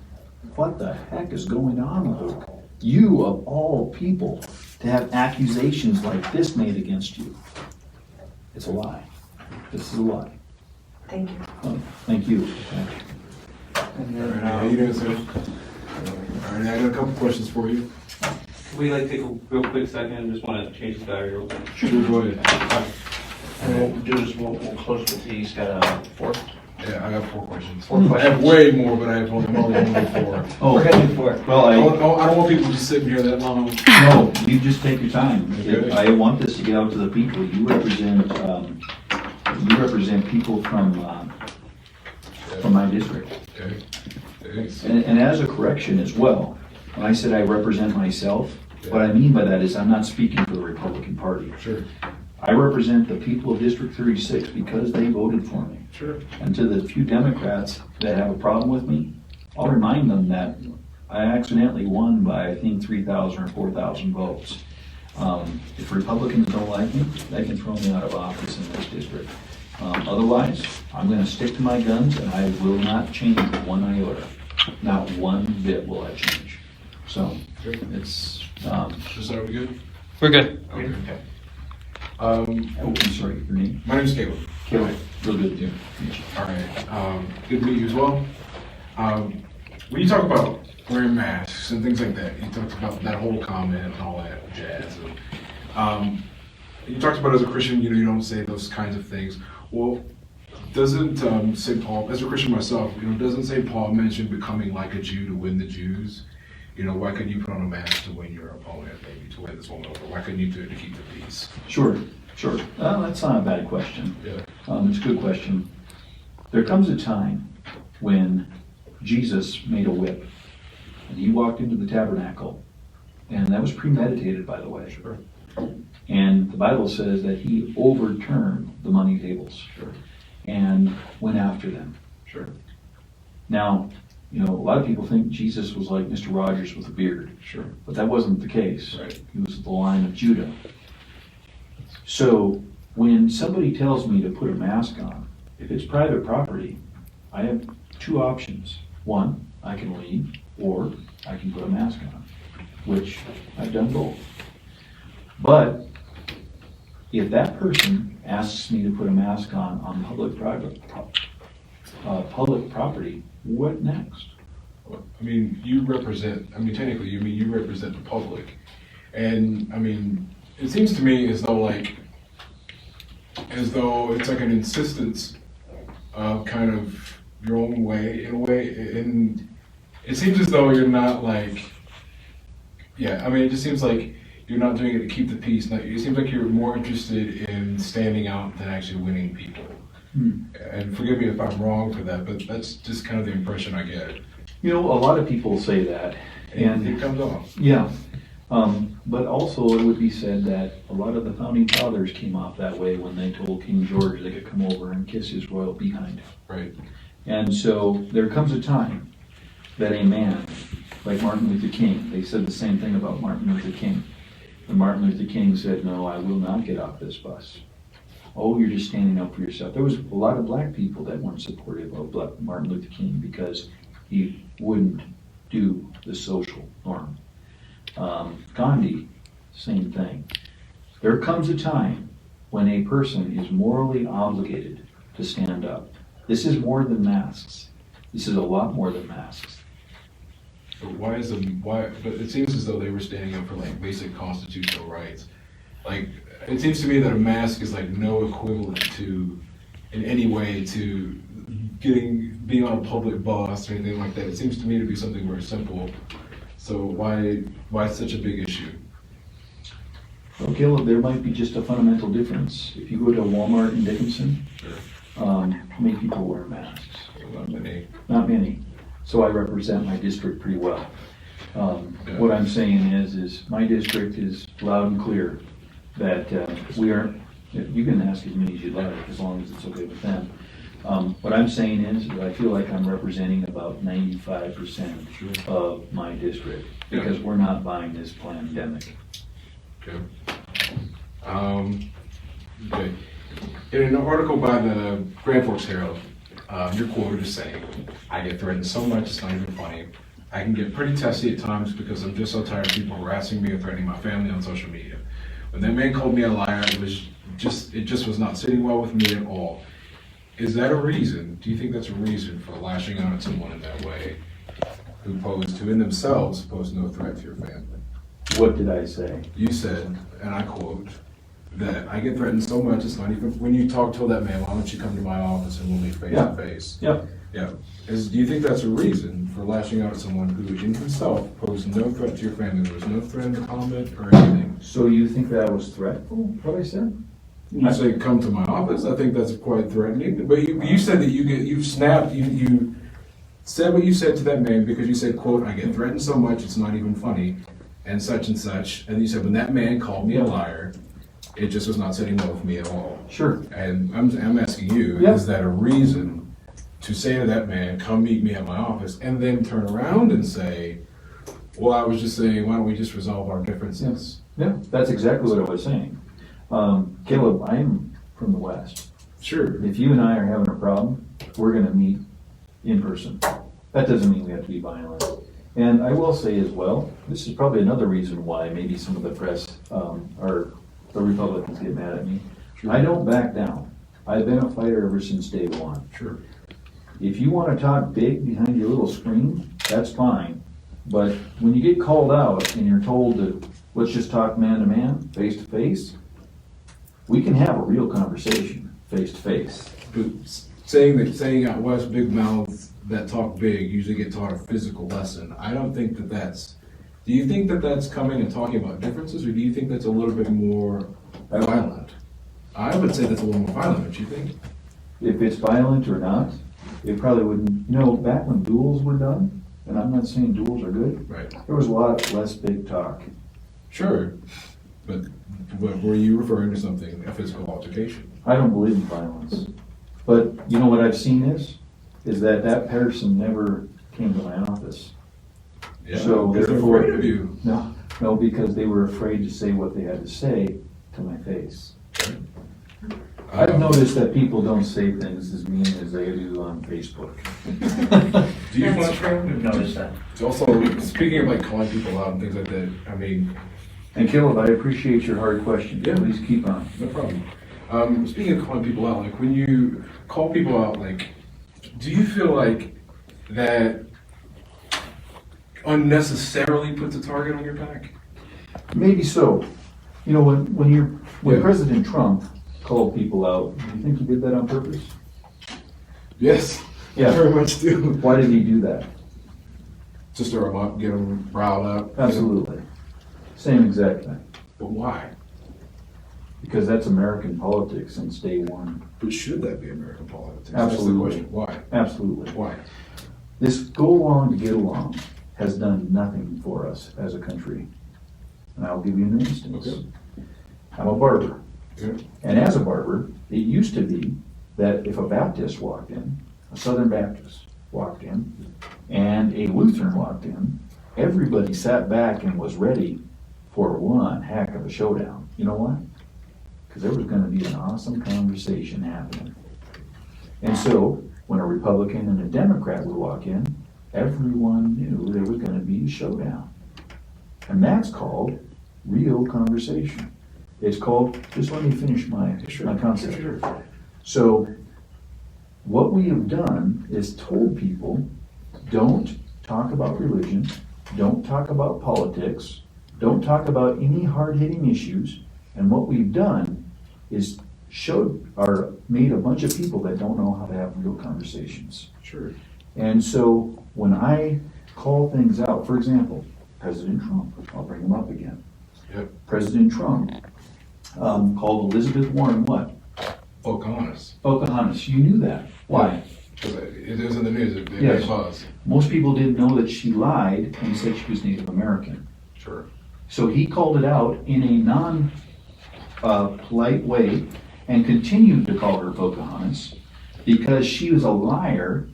What the heck is going on, Luke? You, of all people, to have accusations like this made against you. It's a lie. This is a lie. Thank you. Thank you. Alright, how you doing, sir? Alright, I got a couple questions for you. Can we take a real quick second and just want to change the battery real quick? Sure, go ahead. And we'll close with these, got a fourth. Yeah, I got 4 questions. 4 I have questions. way more, but I'm only 4. Oh, We're gonna do 4. well, I don't want people just sitting here that long. no, you just take your time. Okay. I want this to get out to the people. You represent people from my district. Okay, thanks. And as a correction as well, when I said I represent myself, what I mean by that is I'm not speaking for the Republican Party. Sure, I represent the people of District 36 because they voted for me. sure. And to the few Democrats that have a problem with me, I'll remind them that I accidentally won by, I think, 3,000 or 4,000 votes. If Republicans don't like me, they can throw me out of office in this district. Otherwise, I'm gonna stick to my guns and I will not change one iota. Not one bit will I change. So, Sure. it's, Just are we good? We're good. Okay. oh, I'm sorry, your name? My name's Caleb. Caleb. Real good to meet you. Alright, good to meet you as well. When you talk about wearing masks and things like that, you talked about that whole comment and all that jazz. You talked about as a Christian, you don't say those kinds of things. Well, doesn't St. Paul, as a Christian myself, doesn't St. Paul mention becoming like a Jew to win the Jews? Why couldn't you put on a mask to win your opponent, maybe to win this woman over? Why couldn't you do it to keep the peace? Sure. That's not a bad question. Yeah. It's a good question. There comes a time when Jesus made a whip, and he walked into the tabernacle, and that was premeditated, by the way. Sure. And the Bible says that he overturned the money tables Sure. and went after them. Sure. Now, a lot of people think Jesus was like Mr. Rogers with a beard, Sure. but that wasn't the case. Right. He was the Lion of Judah. So when somebody tells me to put a mask on, if it's private property, I have 2 options. One, I can leave, or I can put a mask on, which I've done both. But if that person asks me to put a mask on public property, what next? Well, technically, you represent the public. And, it seems to me as though it's like an insistence of kind of your own way, in a way. And it seems as though you're not it just seems like you're not doing it to keep the peace. It seems like you're more interested in standing out than actually winning people. And forgive me if I'm wrong for that, but that's just kind of the impression I get. A lot of people say that. And it comes off. Yeah. But also it would be said that a lot of the founding fathers came off that way when they told King George they could come over and kiss his royal behind. Right. And so there comes a time that a man like Martin Luther King, they said the same thing about Martin Luther King. And Martin Luther King said, "No, I will not get off this bus." Oh, you're just standing up for yourself. There was a lot of black people that weren't supportive of Martin Luther King because he wouldn't do the social norm. Gandhi, same thing. There comes a time when a person is morally obligated to stand up. This is more than masks. This is a lot more than masks. But but it seems as though they were standing up for basic constitutional rights. It seems to me that a mask is no equivalent to, in any way, to being on a public bus or anything like that. It seems to me to be something very simple. So why such a big issue? Well, Caleb, there might be just a fundamental difference. If you go to Walmart in Dickinson, Sure. how many people wear masks? Not many. Not many. So I represent my district pretty well. What I'm saying is my district is loud and clear that we are, you can ask as many as you like, as long as it's okay with them. What I'm saying is, I feel like I'm representing about 95% of my district, because we're not buying this pandemic. Okay. Okay. In an article by the Grand Forks Herald, you're quoted as saying, "I get threatened so much it's not even funny. I can get pretty testy at times because I'm just so tired of people harassing me or threatening my family on social media. When that man called me a liar, it just was not sitting well with me at all." Is that a reason? Do you think that's a reason for lashing out at someone in that way, who in themselves pose no threat to your family? What did I say? You said, and I quote, that I get threatened so much it's not even, when you told that man, why don't you come to my office and we'll meet face to face? Yep. Yeah. Do you think that's a reason for lashing out at someone who in himself posed no threat to your family? There was no threat in the comment or anything. So you think that was threatful, what I said? You say come to my office. I think that's quite threatening. But you said that you said what you said to that man because you said, quote, "I get threatened so much it's not even funny," and such and such. And you said, when that man called me a liar, it just was not sitting well with me at all. Sure. And I'm asking you, is that a reason to say to that man, "Come meet me at my office," and then turn around and say, "Well, I was just saying, why don't we just resolve our differences?" Yeah, that's exactly what I was saying. Caleb, I'm from the West. Sure. If you and I are having a problem, we're gonna meet in person. That doesn't mean we have to be violent. And I will say as well, this is probably another reason why maybe some of the press, or the Republicans get mad at me. Sure. I don't back down. I've been a fighter ever since day one. Sure. If you wanna talk big behind your little screen, that's fine. But when you get called out and you're told to, let's just talk man to man, face to face, we can have a real conversation, face to face. But saying out west, big mouths that talk big usually get taught a physical lesson. I don't think that that's. Do you think that that's coming and talking about differences, or do you think that's a little bit more violent? I would say that's a little more violent, don't you think? If it's violent or not, it probably wouldn't, back when duels were done, and I'm not saying duels are good, Right. there was a lot less big talk. Sure. But were you referring to something, a physical altercation? I don't believe in violence. But you know what I've seen is that person never came to my office. Yeah, So because they're therefore- afraid of you. No, because they were afraid to say what they had to say to my face. I've noticed that people don't say things as mean as they do on Facebook. Do you That's true. I've noticed that. Also, speaking of like calling people out and things like that, I mean, And Caleb, I appreciate your hard question. Yeah. Please keep on. no problem. Speaking of calling people out, like when you call people out, like, do you feel like that unnecessarily puts a target on your back? Maybe so. When Yeah. President Trump called people out, do you think he did that on purpose? Yes. Yeah. Very much do. Why did he do that? To stir them up, get them riled up. Absolutely. Same exact thing. But why? Because that's American politics since day one. But should that be American politics? Absolutely. That's the question. Why? Absolutely. Why? This go along to get along has done nothing for us as a country. And I'll give you an instance. Okay. I'm a barber. Okay. And as a barber, it used to be that if a Baptist walked in, a Southern Baptist walked in, and a Lutheran walked in, everybody sat back and was ready for one heck of a showdown. You know why? Because there was gonna be an awesome conversation happening. And so, when a Republican and a Democrat would walk in, everyone knew there was gonna be a showdown. And that's called real conversation. It's called, just let me finish my concept. Sure. So, what we have done is told people, don't talk about religion, don't talk about politics, don't talk about any hard-hitting issues, and what we've done is made a bunch of people that don't know how to have real conversations. Sure. And so, when I call things out, for example, President Trump, I'll bring him up again. Yep. President Trump called Elizabeth Warren what? Pocahontas. Pocahontas. You knew that. Why? Because it is in the news. It Yes. made buzz. Most people didn't know that she lied and said she was Native American. Sure. So he called it out in a non-polite way and continued to call her Pocahontas because she was a liar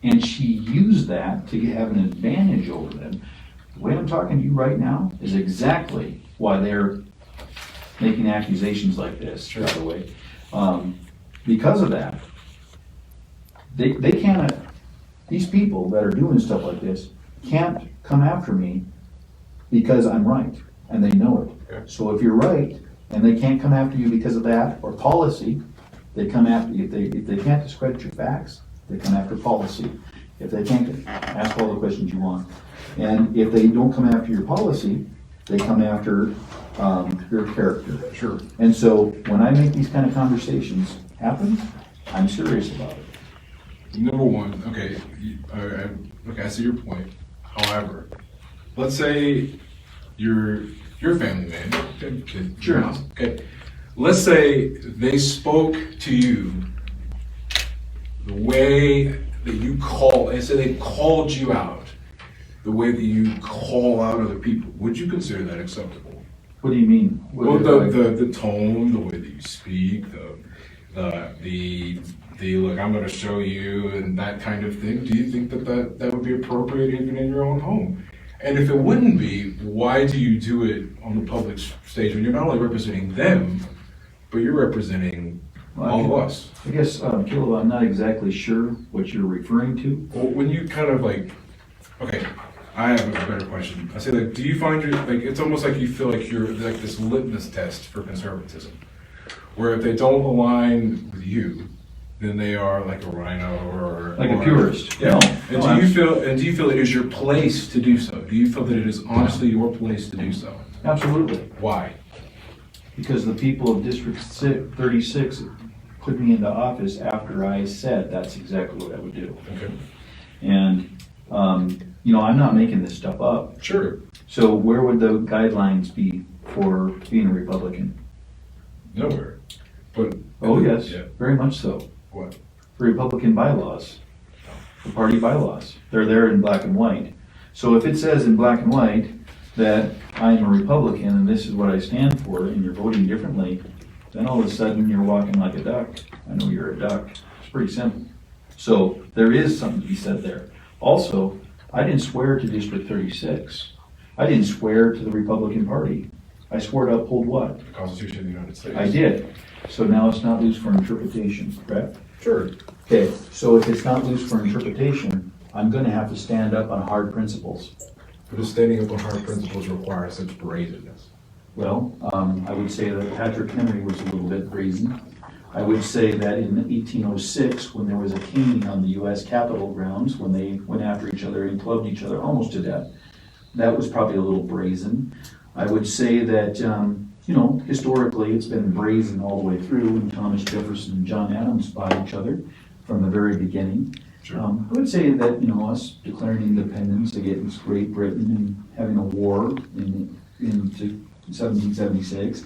and she used that to have an advantage over them. The way I'm talking to you right now is exactly why they're making accusations like this, by the way. Because of that, they can't, these people that are doing stuff like this can't come after me because I'm right, and they know it. Okay. So if you're right, and they can't come after you because of that, or policy, they come after you. If they can't discredit your facts, they come after policy. If they can't, ask all the questions you want. And if they don't come after your policy, they come after your character. Sure. And so when I make these kind of conversations happen, I'm serious about it. Number one, okay, okay, I see your point. However, let's say you're a family man. Okay, Sure. Okay. Let's say they spoke to you the way that you call, and say they called you out the way that you call out other people. Would you consider that acceptable? What do you mean? Well, the tone, the way that you speak, the look, I'm going to show you, and that kind of thing. Do you think that would be appropriate even in your own home? And if it wouldn't be, why do you do it on the public stage when you're not only representing them, but you're representing all of us? I guess, Caleb, I'm not exactly sure what you're referring to. Well, when you kind of like, okay, I have a better question. I say, like, do you find it's almost like you feel like you're like this litmus test for conservatism, where if they don't align with you, then they are like a rhino or Like a purist. Yeah. No, And no, do you feel it is your place to do so? Do you feel that it is honestly your place to do so? Absolutely. Why? Because the people of District 36 put me into office after I said that's exactly what I would do. Okay. And, I'm not making this stuff up. Sure. So where would the guidelines be for being a Republican? Nowhere. But Oh, yes, Yeah. very much so. What? The Republican bylaws, the party bylaws. They're there in black and white. So if it says in black and white that I'm a Republican and this is what I stand for, and you're voting differently, then all of a sudden you're walking like a duck. I know you're a duck. It's pretty simple. So there is something to be said there. Also, I didn't swear to District 36. I didn't swear to the Republican Party. I swore to uphold what? The Constitution of the United States. I did. So now it's not loose for interpretation, correct? Sure. Okay, so if it's not loose for interpretation, I'm gonna have to stand up on hard principles. But standing up on hard principles requires such brazenness. Well, I would say that Patrick Henry was a little bit brazen. I would say that in 1806, when there was a caning on the US Capitol grounds, when they went after each other and clubbed each other almost to death, that was probably a little brazen. I would say that, historically, it's been brazen all the way through, when Thomas Jefferson and John Adams fought each other from the very beginning. Sure. I would say that, us declaring independence against Great Britain and having a war into 1776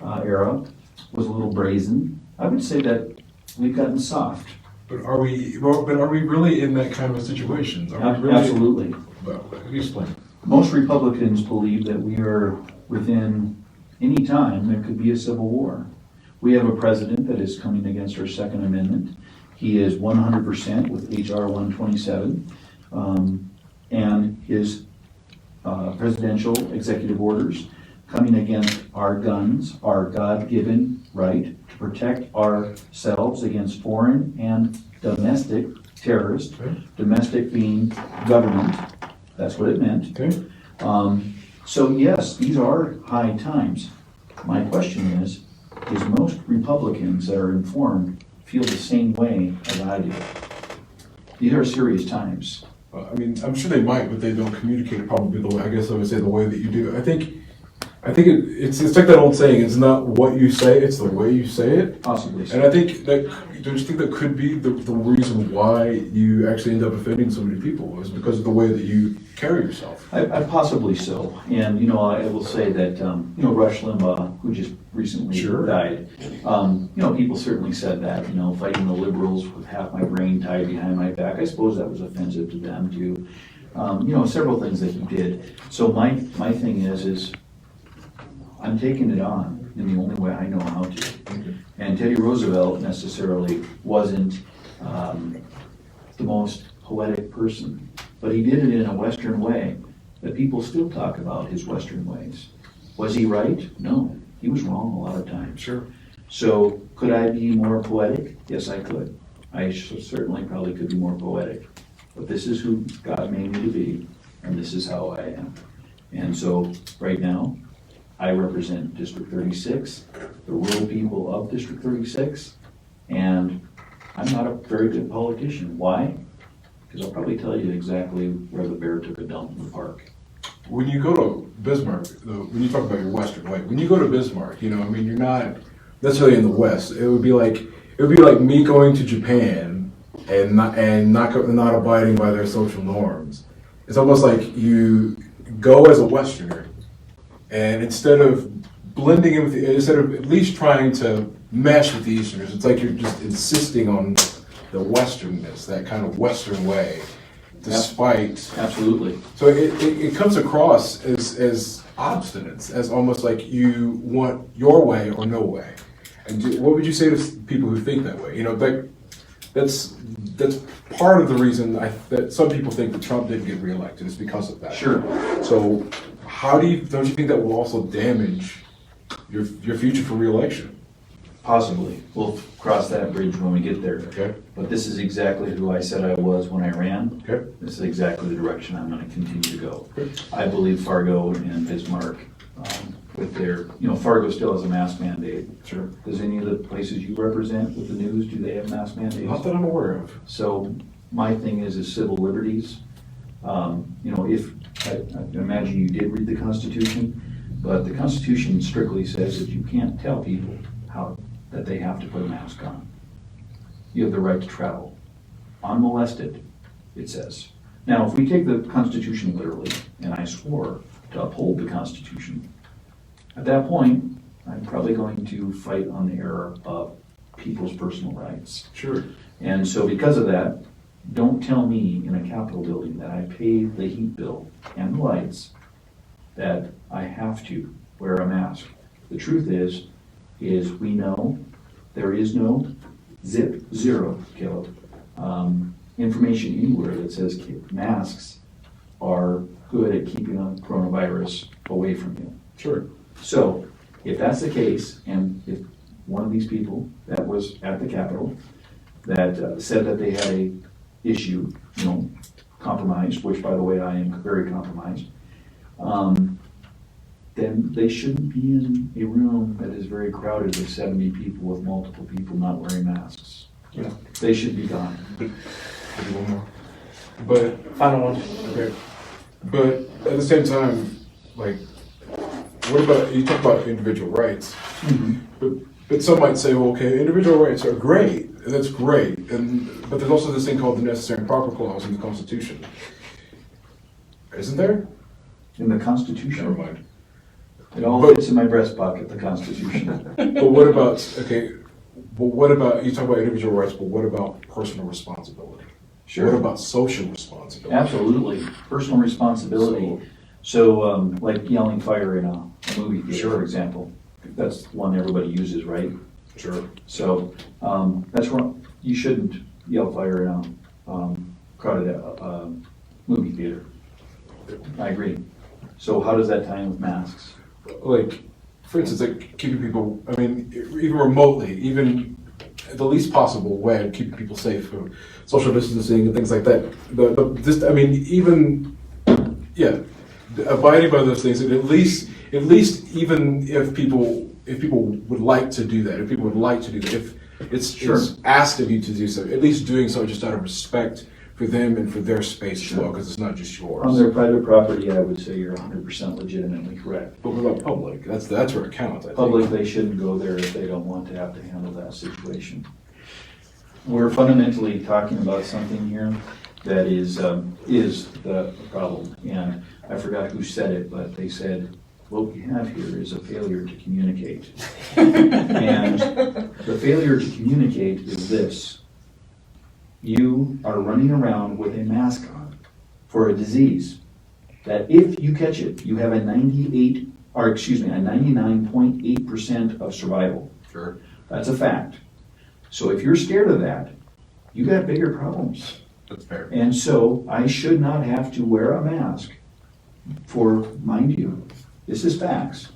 era was a little brazen. I would say that we've gotten soft. But are we really in that kind of a situation? Are we really? Absolutely. Well, explain. Most Republicans believe that we are within any time there could be a civil war. We have a president that is coming against our Second Amendment. He is 100% with H.R. 127 and his presidential executive orders coming against our guns, our God-given right to protect ourselves against foreign and domestic terrorists, Okay. domestic being government. That's what it meant. Okay. So yes, these are high times. My question is most Republicans that are informed feel the same way as I do? These are serious times. Well, I mean, I'm sure they might, but they don't communicate it probably the way, I guess I would say the way that you do. I think it's like that old saying, it's not what you say, it's the way you say it. Possibly so. And I think don't you think that could be the reason why you actually end up offending so many people is because of the way that you carry yourself? I possibly so. And, I will say that, Rush Limbaugh, who just recently Sure. died, people certainly said that, fighting the liberals with half my brain tied behind my back. I suppose that was offensive to them too. Several things that he did. So my thing is I'm taking it on in the only way I know how to. And Teddy Roosevelt necessarily wasn't the most poetic person, but he did it in a Western way that people still talk about his Western ways. Was he right? No, he was wrong a lot of times. Sure. So could I be more poetic? Yes, I could. I certainly probably could be more poetic, but this is who God made me to be, and this is how I am. And so right now, I represent District 36, the rural people of District 36, and I'm not a very good politician. Why? Because I'll probably tell you exactly where the bear took a dump in the park. When you go to Bismarck, when you talk about your Western way, when you go to Bismarck, you know, I mean, you're not necessarily in the West. It would be like me going to Japan and not abiding by their social norms. It's almost like you go as a Westerner, and instead of blending in with instead of at least trying to mesh with the Easterners, it's like you're just insisting on the Westernness, that kind of Western way, despite. Absolutely. So it comes across as obstinate, as almost like you want your way or no way. And what would you say to people who think that way? You know, that's part of the reason that some people think that Trump didn't get reelected is because of that. Sure. So don't you think that will also damage your future for reelection? Possibly. We'll cross that bridge when we get there. Okay. But this is exactly who I said I was when I ran. Okay. This is exactly the direction I'm going to continue to go. Okay. I believe Fargo and Bismarck, with their, Fargo still has a mask mandate. Sure. Does any of the places you represent with the news, do they have mask mandates? Not that I'm aware of. So my thing is civil liberties. If, I imagine you did read the Constitution, but the Constitution strictly says that you can't tell people that they have to put a mask on. You have the right to travel, unmolested, it says. Now, if we take the Constitution literally, and I swore to uphold the Constitution, at that point, I'm probably going to fight on the error of people's personal rights. Sure. And so because of that, don't tell me in a Capitol building that I pay the heat bill and the lights that I have to wear a mask. The truth is we know there is no zero, Caleb, information anywhere that says masks are good at keeping a coronavirus away from you. Sure. So if that's the case, and if one of these people that was at the Capitol that said that they had a issue, compromised, which by the way, I am very compromised, then they shouldn't be in a room that is very crowded with 70 people with multiple people not wearing masks. Yeah. They should be gone. Maybe one more. But Final one. okay. But at the same time, like, what about you talk about individual rights? But some might say, well, okay, individual rights are great, and that's great, but there's also this thing called the necessary and proper clause in the Constitution, isn't there? In the Constitution. Never mind. It all fits in my breast pocket, the Constitution. But what about you talk about individual rights, but what about personal responsibility? Sure. What about social responsibility? Absolutely. Personal responsibility. So like yelling fire in a movie theater, Sure. for example. That's one everybody uses, right? Sure. So that's wrong. You shouldn't yell fire in a crowded movie theater. I agree. So how does that tie in with masks? Like, for instance, like keeping people, I mean, even remotely, even the least possible way of keeping people safe for social distancing and things like that. Abiding by those things, and at least even if people would like to do that, if it's asked of you to do so, at least doing so just out of respect for them and for their space as well, because it's not just yours. On their private property, I would say you're 100% legitimately correct. But what about public? That's where it counts, I think. Public, they shouldn't go there if they don't want to have to handle that situation. We're fundamentally talking about something here that is the problem. And I forgot who said it, but they said, what we have here is a failure to communicate. And the failure to communicate is this. You are running around with a mask on for a disease that if you catch it, you have a 99.8% of survival. Sure. That's a fact. So if you're scared of that, You got bigger problems. That's fair. And so I should not have to wear a mask for, mind you, this is facts.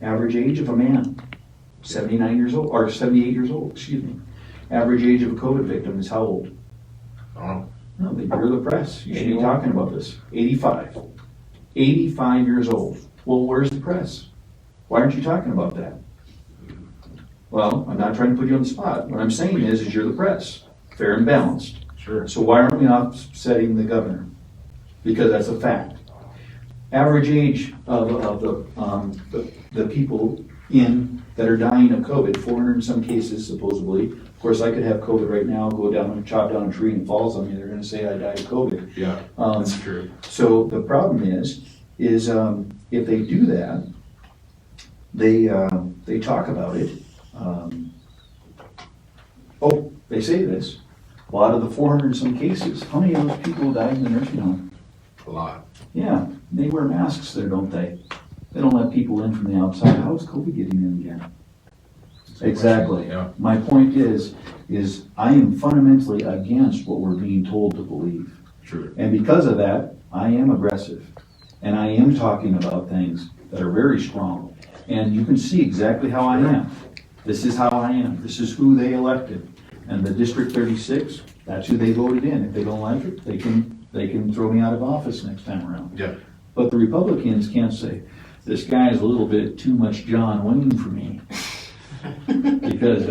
Average age of a man, 79 years old, or 78 years old, excuse me. Average age of a COVID victim is how old? I don't know. No, you're the press. You should be talking about this. 85. 85 years old. Well, where's the press? Why aren't you talking about that? Well, I'm not trying to put you on the spot. What I'm saying is you're the press. Fair and balanced. Sure. So why aren't we offsetting the governor? Because that's a fact. Average age of the people that are dying of COVID, 400 in some cases supposedly. Of course, I could have COVID right now, go down and chop down a tree and it falls on me. They're going to say I died of COVID. Yeah, that's true. So the problem is if they do that, they talk about it. They say this. A lot of the 400 in some cases, how many of those people died in the nursing home? A lot. Yeah, they wear masks there, don't they? They don't let people in from the outside. How is COVID getting in again? Exactly. Yeah. My point is I am fundamentally against what we're being told to believe. True. And because of that, I am aggressive. And I am talking about things that are very strong. And you can see exactly how I am. This is how I am. This is who they elected. And the District 36, that's who they voted in. If they don't like it, they can throw me out of office next time around. Yeah. But the Republicans can't say, this guy is a little bit too much John Wayne for me. Because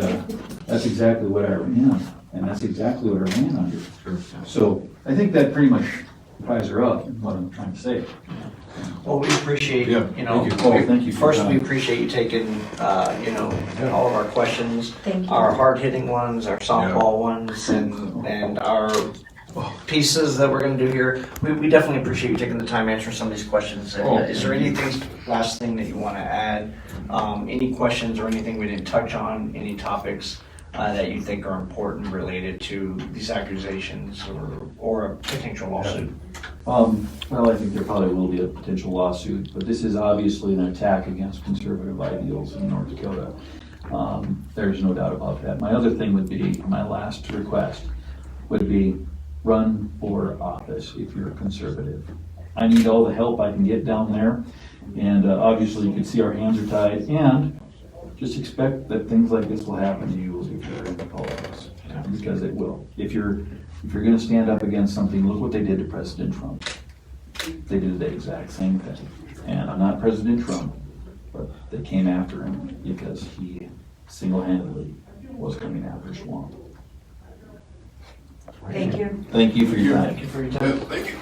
that's exactly what I am. And that's exactly what I ran under. Sure. So I think that pretty much ties her up in what I'm trying to say. Well, we appreciate, Yeah, you know, thank you. Oh, thank you for first your we time. appreciate you taking, you know, all of our questions, Thank you. our hard-hitting ones, our softball ones, and our pieces that we're gonna do here. We definitely appreciate you taking the time answering some of these questions. Oh, Is there anything, last thing that you wanna add? Any questions or anything we didn't touch on, any topics that you think are important related to these accusations or a potential lawsuit? Well, I think there probably will be a potential lawsuit, but this is obviously an attack against conservative ideals in North Dakota. There's no doubt about that. My other thing would be, my last request would be run for office if you're a conservative. I need all the help I can get down there, and obviously you can see our hands are tied, and just expect that things like this will happen to you if you're in politics, because it will. If you're going to stand up against something, look what they did to President Trump. They did the exact same thing. And I'm not President Trump, but they came after him because he single-handedly was coming after Swamp. Thank you. Thank you for your time. Thank you for your time. Thank you.